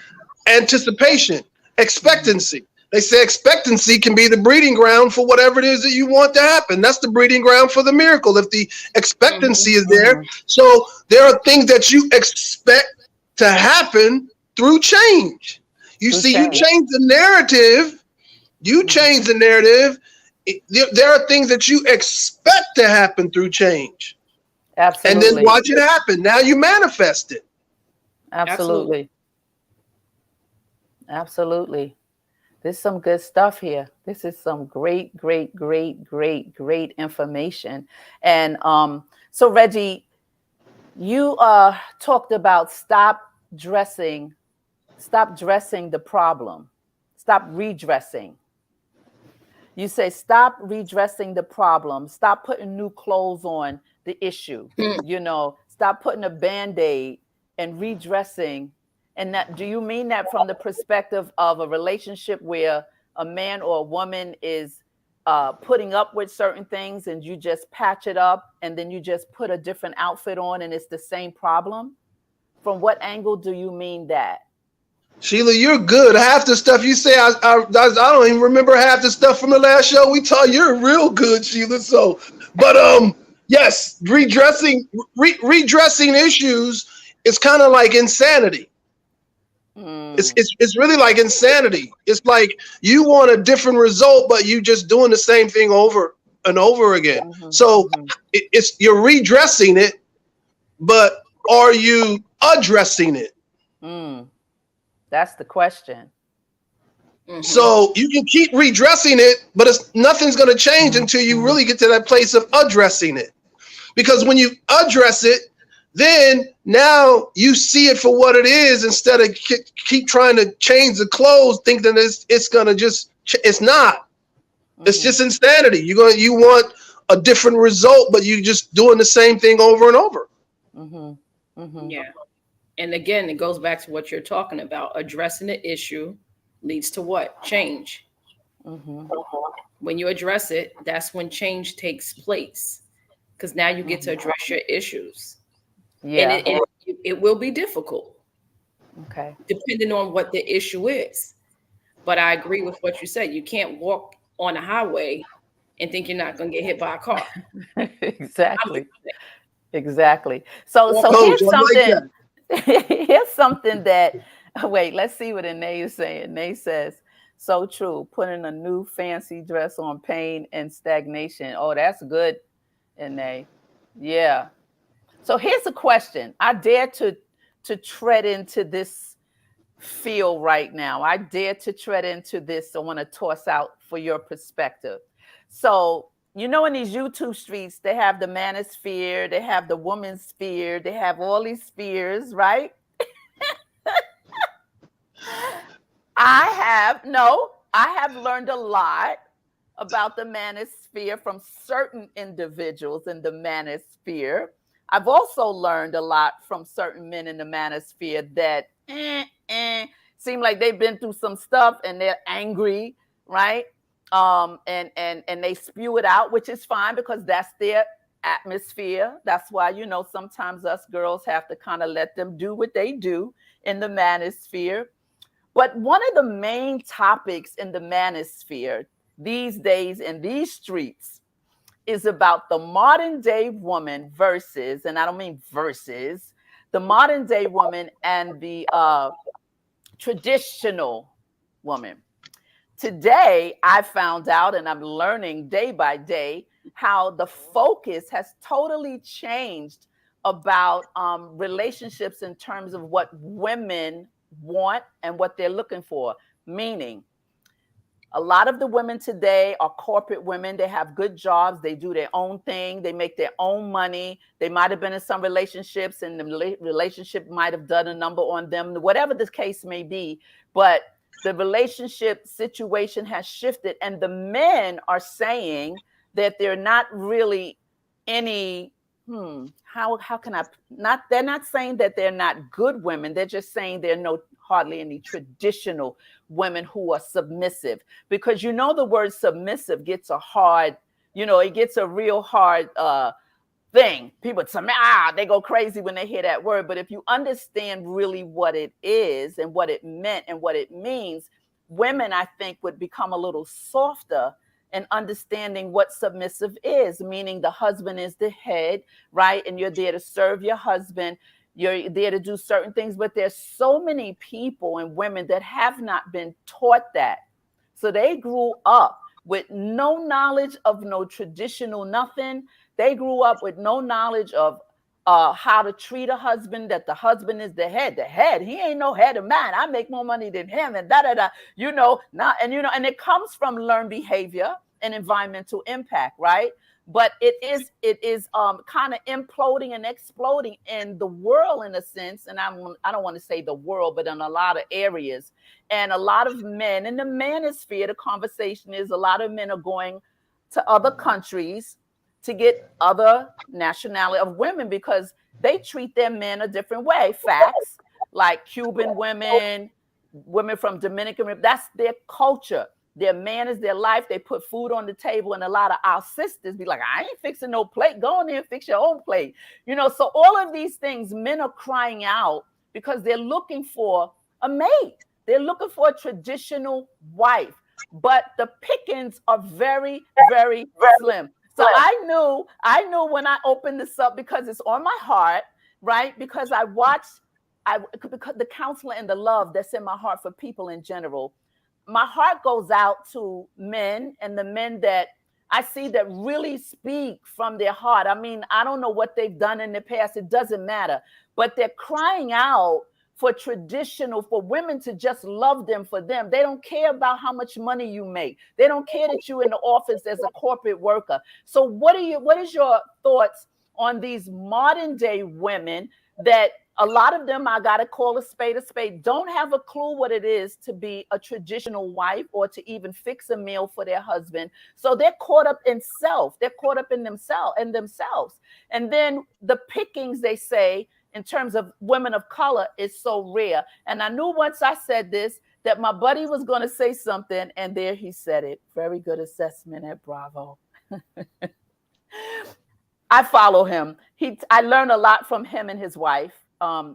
Anticipation, expectancy. They say expectancy can be the breeding ground for whatever it is that you want to happen. That's the breeding ground for the miracle, if the expectancy is there. So there are things that you expect to happen through change. You change the narrative. You change the narrative. There are things that you expect to happen through change. Absolutely. And then watch it happen. Now you manifest it. Absolutely. There's some good stuff here. This is some great information. And so Regi, you talked about stop dressing the problem. Stop redressing. You say stop redressing the problem. Stop putting new clothes on the issue. Stop putting a Band-Aid and redressing. And that, do you mean that from the perspective of a relationship where a man or a woman is putting up with certain things and you just patch it up and then you just put a different outfit on and it's the same problem? From what angle do you mean that? Sheila, you're good. Half the stuff you say, I don't even remember half the stuff from the last show we taught. You're real good, Sheila. So, but yes, redressing issues is kind of like insanity. It's really like insanity. It's like you want a different result, but you just doing the same thing over and over again. So it's you're redressing it, but are you addressing it? That's the question. So you can keep redressing it, but nothing's going to change until you really get to that place of addressing it. Because when you address it, then now you see it for what it is instead of keep trying to change the clothes, thinking it's going to just, it's not. It's just insanity. You want a different result, but you just doing the same thing over and over. Yeah. And again, it goes back to what you're talking about. Addressing the issue leads to what? Change. When you address it, that's when change takes place. Because now you get to address your issues. Yeah. And it will be difficult. Okay. Depending on what the issue is. But I agree with what you said. You can't walk on a highway and think you're not going to get hit by a car. Exactly. So here's something. Here's something that, wait, let's see what Anae is saying. Anae says, so true. Putting a new fancy dress on pain and stagnation. Oh, that's good, Anae. Yeah. So here's a question. I dare to tread into this field right now. I dare to tread into this. I want to toss out for your perspective. So, in these YouTube streets, they have the manosphere, they have the woman's sphere, they have all these spheres, right? I have learned a lot about the manosphere from certain individuals in the manosphere. I've also learned a lot from certain men in the manosphere that seem like they've been through some stuff and they're angry, right? And they spew it out, which is fine because that's their atmosphere. That's why, sometimes us girls have to kind of let them do what they do in the manosphere. But one of the main topics in the manosphere these days in these streets is about the modern day woman versus, and I don't mean versus, the modern day woman and the traditional woman. Today, I found out, and I'm learning day by day, how the focus has totally changed about relationships in terms of what women want and what they're looking for. Meaning, a lot of the women today are corporate women. They have good jobs. They do their own thing. They make their own money. They might have been in some relationships and the relationship might have done a number on them, whatever the case may be. But the relationship situation has shifted, and the men are saying that they're not really any, how can I not, they're not saying that they're not good women. They're just saying there are hardly any traditional women who are submissive, because the word submissive gets a hard, it gets a real hard thing. People they go crazy when they hear that word. But if you understand really what it is and what it meant and what it means, women, I think, would become a little softer in understanding what submissive is, meaning the husband is the head, right? And you're there to serve your husband. You're there to do certain things. But there's so many people and women that have not been taught that. So they grew up with no knowledge of no traditional nothing. They grew up with no knowledge of how to treat a husband, that the husband is the head. The head, he ain't no head of mine. I make more money than him, and and it comes from learned behavior and environmental impact, right? But it is kind of imploding and exploding in the world in a sense. And I don't want to say the world, but in a lot of areas. And a lot of men in the manosphere, the conversation is a lot of men are going to other countries to get other nationality of women because they treat their men a different way. Facts, like Cuban women, women from Dominican, that's their culture. Their man is their life. They put food on the table, and a lot of our sisters be like, I ain't fixing no plate. Go in there and fix your own plate. So all of these things, men are crying out because they're looking for a mate. They're looking for a traditional wife, but the pickings are very, very slim. So I knew when I opened this up, because it's on my heart, right? Because I watched because the counseling and the love that's in my heart for people in general. My heart goes out to men, and the men that I see that really speak from their heart. I mean, I don't know what they've done in the past. It doesn't matter. But they're crying out for women to just love them for them. They don't care about how much money you make. They don't care that you're in the office as a corporate worker. So what is your thoughts on these modern day women that a lot of them, I got to call a spade, don't have a clue what it is to be a traditional wife or to even fix a meal for their husband. So they're caught up in self. They're caught up in themselves. And then the pickings, they say, in terms of women of color is so rare. And I knew once I said this, that my buddy was going to say something. And there he said it. Very good assessment at Bravo. I follow him. I learned a lot from him and his wife.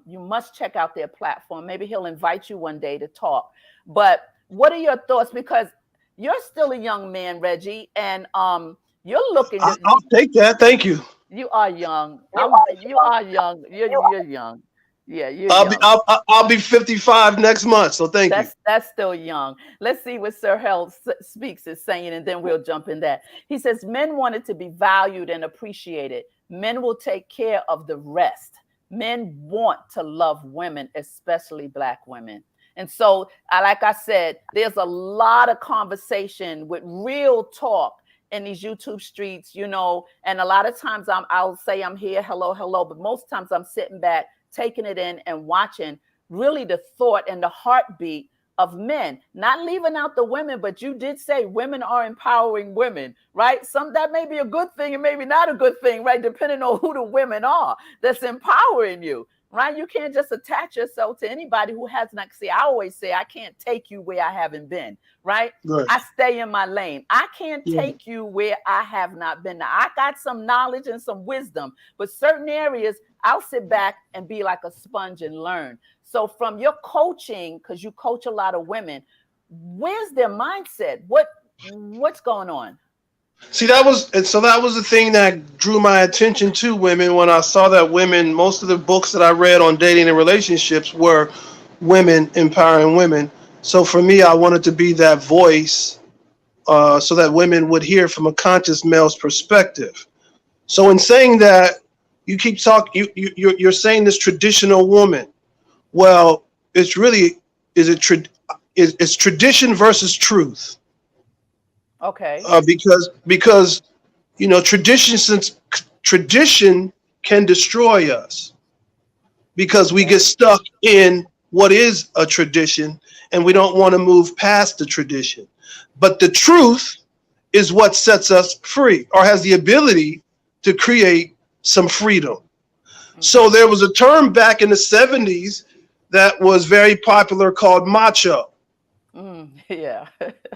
You must check out their platform. Maybe he'll invite you one day to talk. But what are your thoughts? Because you're still a young man, Regi, and you're looking. I'll take that. Thank you. You are young. You are young. You're young. Yeah, you're young. I'll be 55 next month. So thank you. That's still young. Let's see what Sir Hell Speaks is saying, and then we'll jump in that. He says, men wanted to be valued and appreciated. Men will take care of the rest. Men want to love women, especially Black women. And so, like I said, there's a lot of conversation with real talk in these YouTube streets, and a lot of times I'll say I'm here, hello, but most times I'm sitting back, taking it in and watching really the thought and the heartbeat of men, not leaving out the women, but you did say women are empowering women, right? That may be a good thing and maybe not a good thing, right? Depending on who the women are that's empowering you. right? You can't just attach yourself to anybody who has not. See, I always say I can't take you where I haven't been, right? Right. I stay in my lane. I can't Yeah. take you where I have not been. Now, I got some knowledge and some wisdom, but certain areas I'll sit back and be like a sponge and learn. So from your coaching, because you coach a lot of women, where's their mindset? What's going on? See, that was the thing that drew my attention to women when I saw that women, most of the books that I read on dating and relationships were women empowering women. So for me, I wanted to be that voice, so that women would hear from a conscious male's perspective. So in saying that, you keep talking, you're saying this traditional woman. Well, it's really, it's tradition versus truth. Okay. Because tradition can destroy us, because we get stuck in what is a tradition and we don't want to move past the tradition. But the truth is what sets us free, or has the ability to create some freedom. So there was a term back in the 70s that was very popular called macho. Yeah.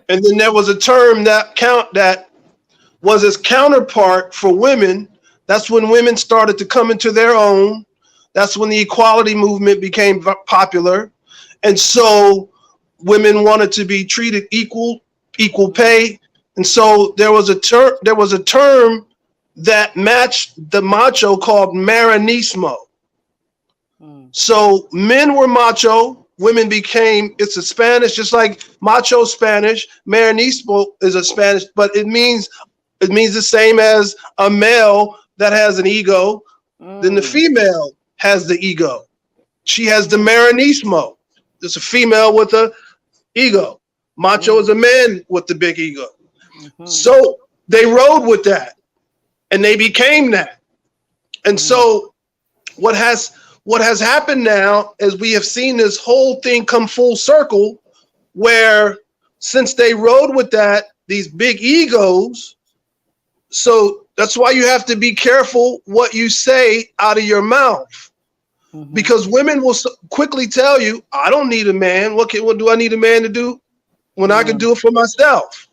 And then there was a term that was its counterpart for women. That's when women started to come into their own. That's when the equality movement became popular. And so women wanted to be treated equal pay. And so there was a term that matched the macho called marinismo. So men were macho, women became, it's a Spanish, just like macho Spanish, marinismo is a Spanish, but it means the same as a male that has an ego. Then the female has the ego. She has the marinismo. It's a female with a ego. Macho is a man with the big ego. So they rode with that and they became that. And so what has happened now is we have seen this whole thing come full circle, where since they rode with that, these big egos, so that's why you have to be careful what you say out of your mouth. Because women will quickly tell you, I don't need a man. What do I need a man to do when I can do it for myself?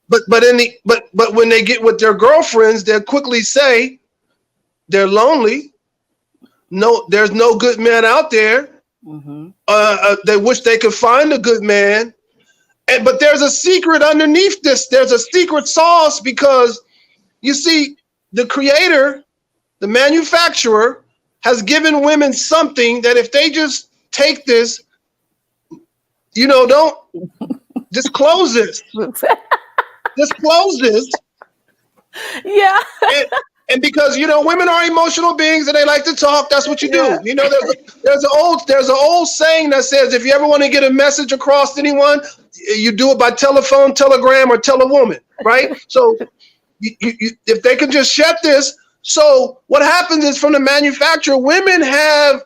But when they get with their girlfriends, they'll quickly say they're lonely. No, there's no good man out there. They wish they could find a good man. But there's a secret underneath this. There's a secret sauce, because you see, the creator, the manufacturer, has given women something that if they just take this, don't just close this. Just close this. Yeah. And because women are emotional beings and they like to talk, that's what you do. There's an old saying that says, if you ever want to get a message across to anyone, you do it by telephone, telegram, or tell a woman, right? So if they can just shut this. So what happens is, from the manufacturer, women have,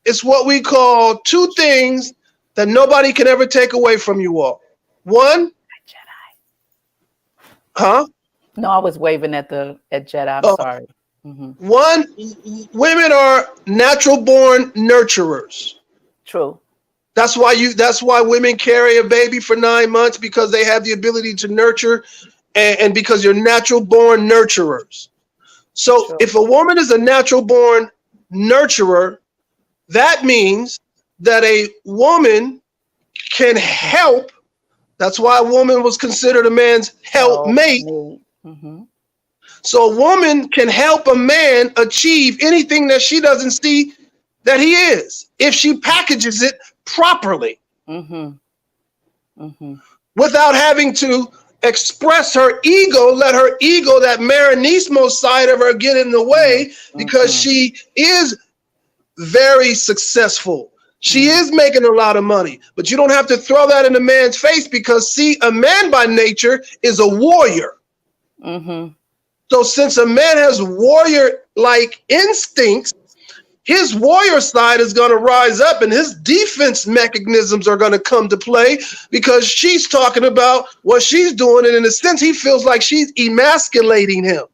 it's what we call two things that nobody can ever take away from you all. One, huh? No, I was waving at Jedi. I'm sorry. One, women are natural born nurturers. True. That's why women carry a baby for 9 months, because they have the ability to nurture, and because you're natural born nurturers. So if a woman is a natural born nurturer, that means that a woman can help. That's why a woman was considered a man's helpmate. So a woman can help a man achieve anything that she doesn't see that he is, if she packages it properly, without having to express her ego, let her ego, that marinismo side of her, get in the way, because she is very successful. She is making a lot of money, but you don't have to throw that in a man's face, because see, a man by nature is a warrior. So since a man has warrior-like instincts, his warrior side is going to rise up, and his defense mechanisms are going to come to play, because she's talking about what she's doing. And in a sense, he feels like she's emasculating him.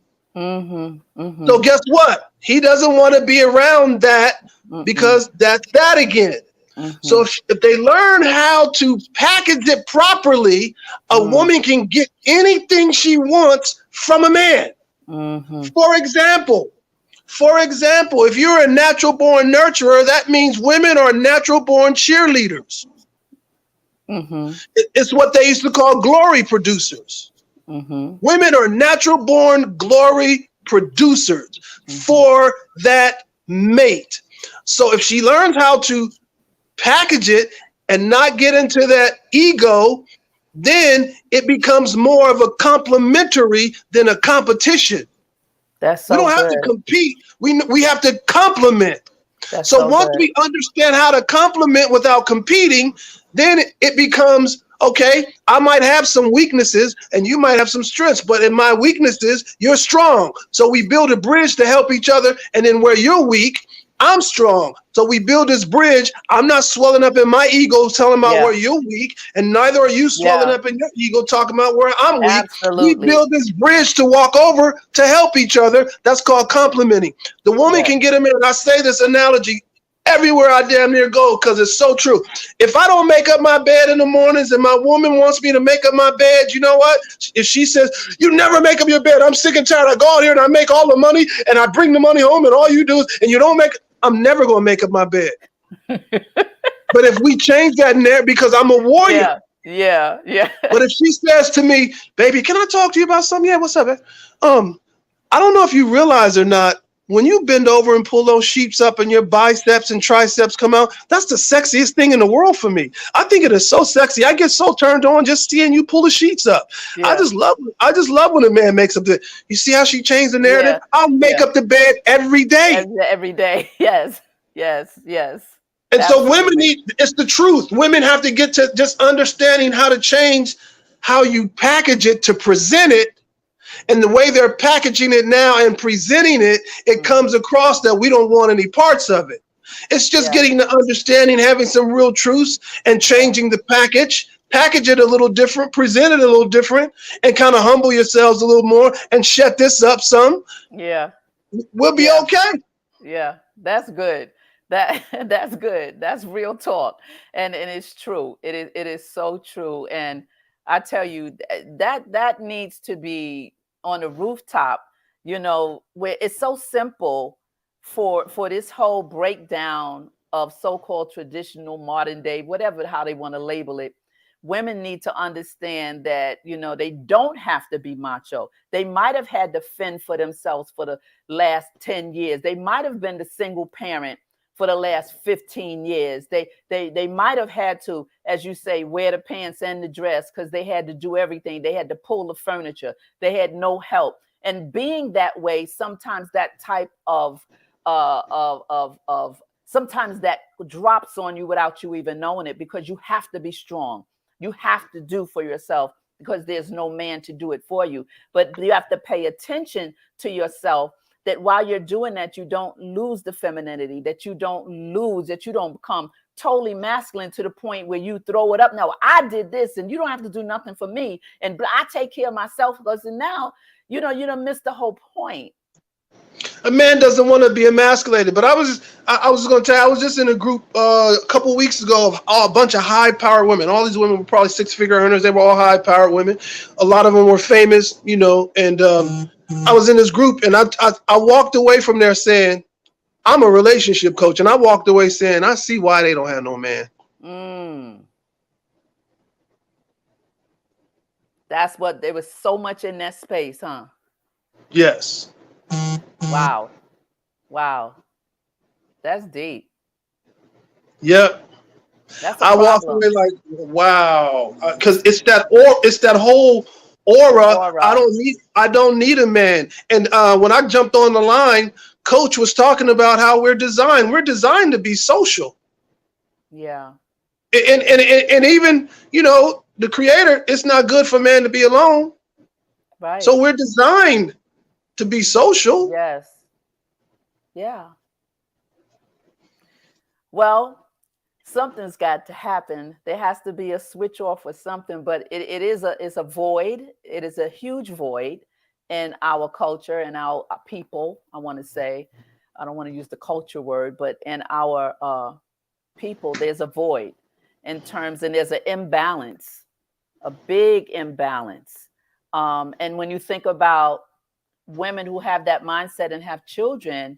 So guess what? He doesn't want to be around that because that's that again. So if they learn how to package it properly, a woman can get anything she wants from a man. For example, if you're a natural born nurturer, that means women are natural born cheerleaders. It's what they used to call glory producers. Women are natural born glory producers for that mate. So if she learns how to package it and not get into that ego, then it becomes more of a complementary than a competition. That's so we don't have good. to compete. We have to complement. That's so once good. we understand how to complement without competing, then it becomes, okay, I might have some weaknesses and you might have some strengths, but in my weaknesses, you're strong. So we build a bridge to help each other. And then where you're weak, I'm strong. So we build this bridge. I'm not swelling up in my ego telling about where you're weak, and neither are you swelling up in your ego talking about where I'm weak. Absolutely. We build this bridge to walk over to help each other. That's called complementing. The woman can get him in. I say this analogy everywhere I damn near go because it's so true. If I don't make up my bed in the mornings and my woman wants me to make up my bed, you know what? If she says, you never make up your bed, I'm sick and tired. I go out here and I make all the money and I bring the money home and all you do is, and you don't make, I'm never going to make up my bed. But if we change that in there, because I'm a warrior. Yeah. But if she says to me, baby, can I talk to you about something? Yeah, what's up, man? I don't know if you realize or not, when you bend over and pull those sheets up and your biceps and triceps come out, that's the sexiest thing in the world for me. I think it is so sexy. I get so turned on just seeing you pull the sheets up. Yeah. I just love when a man makes up the, you see how she changed the narrative? Yeah. I'll make up the bed every day. Every day. Yes. And absolutely. So women need, it's the truth. Women have to get to just understanding how to change how you package it to present it. And the way they're packaging it now and presenting it, it comes across that we don't want any parts of it. It's just getting the understanding, having some real truths and changing the package it a little different, present it a little different, and kind of humble yourselves a little more and shut this up some. Yeah. We'll be okay. Yeah, that's good. That's good. That's real talk. And it's true. It is so true. And I tell you that needs to be on a rooftop, you know, where it's so simple for this whole breakdown of so-called traditional modern day, whatever, how they want to label it. Women need to understand that, you know, they don't have to be macho. They might have had to fend for themselves for the last 10 years. They might have been the single parent for the last 15 years. They might have had to, as you say, wear the pants and the dress because they had to do everything. They had to pull the furniture. They had no help. And being that way, sometimes that type of sometimes that drops on you without you even knowing it, because you have to be strong. You have to do for yourself because there's no man to do it for you. But you have to pay attention to yourself, that while you're doing that, you don't lose the femininity, that you don't become totally masculine to the point where you throw it up. No, I did this and you don't have to do nothing for me. And I take care of myself, because now, you don't miss the whole point. A man doesn't want to be emasculated. But I was going to tell you, I was just in a group a couple of weeks ago of a bunch of high-powered women. All these women were probably six-figure earners. They were all high-powered women. A lot of them were famous, you know, and I was in this group, and I walked away from there saying, I'm a relationship coach, and I walked away saying, I see why they don't have no man. That's what, there was so much in that space, huh? Yes. Wow. That's deep. Yep. I walked away like, wow, because it's that whole aura. I don't need a man. And when I jumped on the line, Coach was talking about how we're designed. We're designed to be social. Yeah. And even, you know, the Creator, it's not good for man to be alone. Right. So we're designed to be social. Yes. Yeah. Well, something's got to happen. There has to be a switch off or something, but it's a void. It is a huge void in our culture and our people, I want to say. I don't want to use the culture word, but in our people, there's a void in terms, and there's an imbalance, a big imbalance. And when you think about women who have that mindset and have children,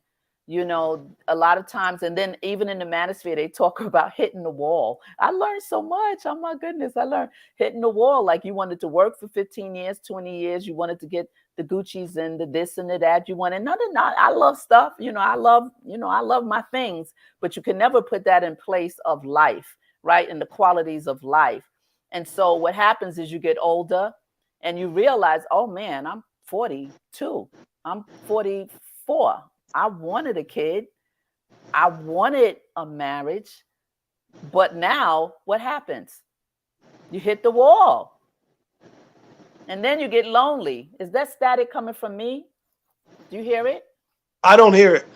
a lot of times, and then even in the manosphere, they talk about hitting the wall. I learned so much. Oh my goodness. I learned hitting the wall. Like you wanted to work for 15 years, 20 years. You wanted to get the Gucci's and the this and the that. You wanted, no, I love stuff. I love my things, but you can never put that in place of life, right? And the qualities of life. And so what happens is you get older and you realize, oh man, I'm 42. I'm 44. I wanted a kid. I wanted a marriage. But now what happens? You hit the wall. And then you get lonely. Is that static coming from me? Do you hear it? I don't hear it.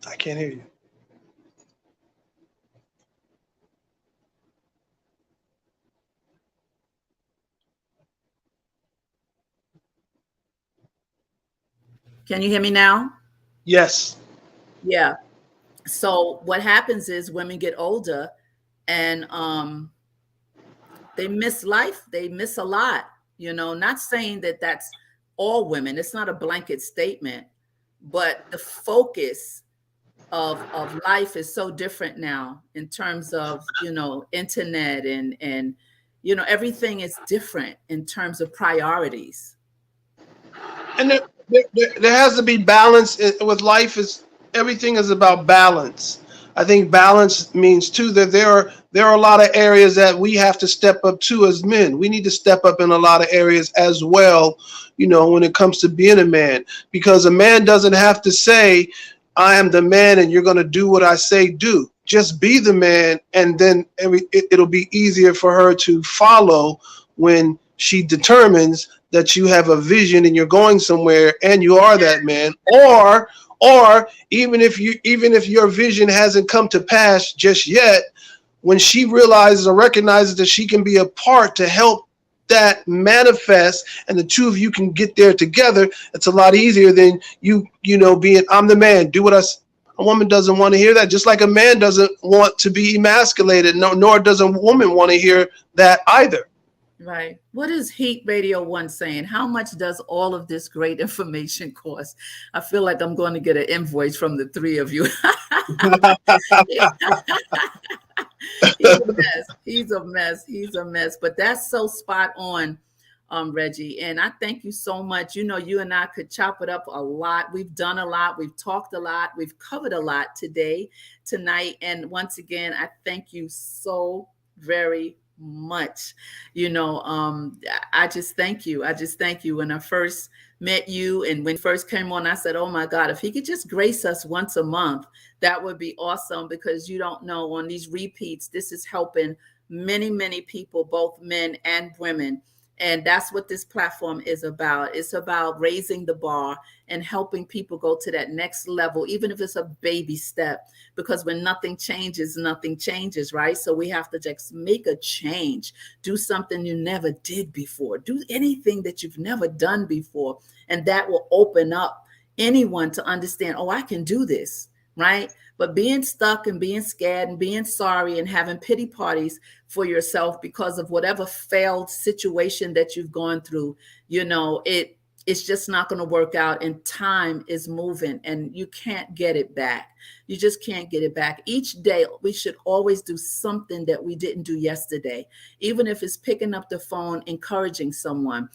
I can't hear you. Can you hear me now? Yes. Yeah. So what happens is women get older and they miss life. They miss a lot, not saying that that's all women. It's not a blanket statement, but the focus of life is so different now in terms of, internet and everything is different in terms of priorities. And there has to be balance with life. Is everything is about balance. I think balance means too that there are a lot of areas that we have to step up to as men. We need to step up in a lot of areas as well, when it comes to being a man, because a man doesn't have to say, I am the man and you're going to do what I say do. Just be the man, and then it'll be easier for her to follow when she determines that you have a vision and you're going somewhere and you are that man. Or even if your vision hasn't come to pass just yet, when she realizes or recognizes that she can be a part to help that manifest and the two of you can get there together, it's a lot easier than being, I'm the man, do what a woman doesn't want to hear that, just like a man doesn't want to be emasculated, nor does a woman want to hear that either. Right. What is Heat Radio 1 saying? How much does all of this great information cost? I feel like I'm going to get an invoice from the three of you. He's a mess. But that's so spot on, Regi. And I thank you so much. You and I could chop it up a lot. We've done a lot. We've talked a lot. We've covered a lot tonight. And once again, I thank you so very much. I just thank you. When I first met you and when you first came on, I said, oh my God, if he could just grace us once a month, that would be awesome, because you don't know, on these repeats, this is helping many, many people, both men and women. And that's what this platform is about. It's about raising the bar and helping people go to that next level, even if it's a baby step, because when nothing changes, right? So we have to just make a change, do something you never did before, do anything that you've never done before. And that will open up anyone to understand, oh, I can do this, right? But being stuck and being scared and being sorry and having pity parties for yourself because of whatever failed situation that you've gone through, it's just not going to work out, and time is moving and you can't get it back. You just can't get it back. Each day we should always do something that we didn't do yesterday, even if it's picking up the phone, encouraging someone,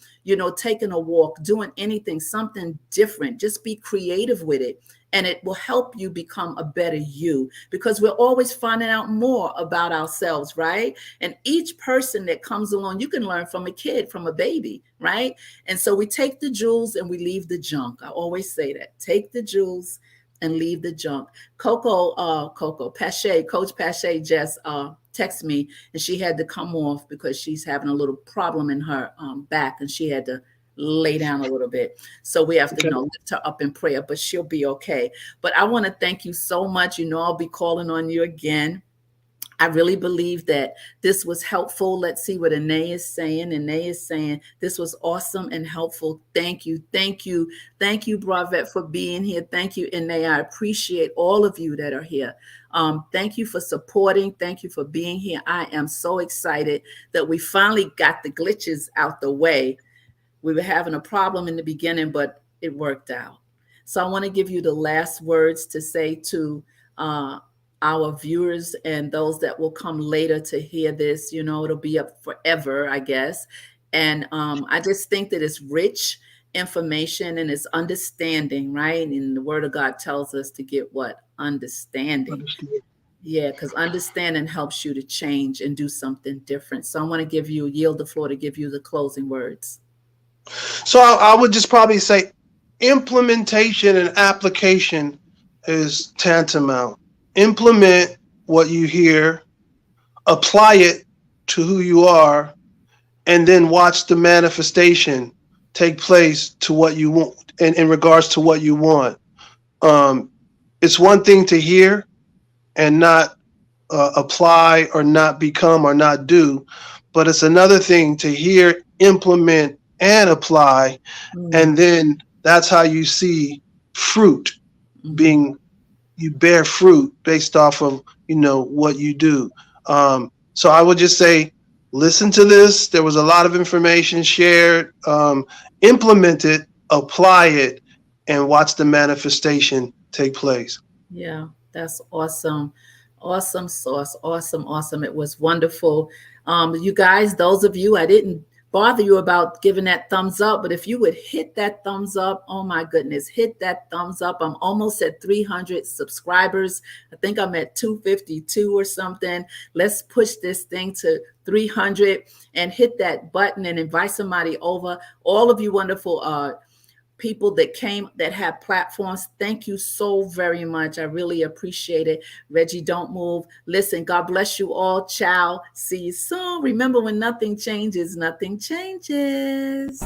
taking a walk, doing anything, something different. Just be creative with it. And it will help you become a better you, because we're always finding out more about ourselves, right? And each person that comes along, you can learn from a kid, from a baby, right? And so we take the jewels and we leave the junk. I always say that. Take the jewels and leave the junk. Coach Pache just texted me, and she had to come off because she's having a little problem in her back, and she had to lay down a little bit. So we have to lift her up in prayer, but she'll be okay. But I want to thank you so much. I'll be calling on you again. I really believe that this was helpful. Let's see what Anae is saying. Anae is saying this was awesome and helpful. Thank you. Thank you. Thank you, Bravette, for being here. Thank you, Anae. I appreciate all of you that are here. Thank you for supporting. Thank you for being here. I am so excited that we finally got the glitches out the way. We were having a problem in the beginning, but it worked out. So I want to give you the last words to say to our viewers and those that will come later to hear this. You know, it'll be up forever, I guess. And I just think that it's rich information and it's understanding, right? And the word of God tells us to get what? Understanding. Yeah, because understanding helps you to change and do something different. So I want to yield the floor to give you the closing words. So I would just probably say implementation and application is tantamount. Implement what you hear, apply it to who you are, and then watch the manifestation take place to what you want in regards to what you want. It's one thing to hear and not apply or not become or not do, but it's another thing to hear, implement, and apply, and then that's how you see fruit being, you bear fruit based off of, you know, what you do. So I would just say, listen to this. There was a lot of information shared. Implement it, apply it, and watch the manifestation take place. Yeah, that's awesome. Awesome sauce. Awesome, awesome. It was wonderful. You guys, those of you, I didn't bother you about giving that thumbs up, but if you would hit that thumbs up, oh my goodness, hit that thumbs up. I'm almost at 300 subscribers. I think I'm at 252 or something. Let's push this thing to 300 and hit that button and invite somebody over. All of you wonderful people that came that have platforms, thank you so very much. I really appreciate it. Regi, don't move. Listen, God bless you all. Ciao. See you soon. Remember, when nothing changes, nothing changes.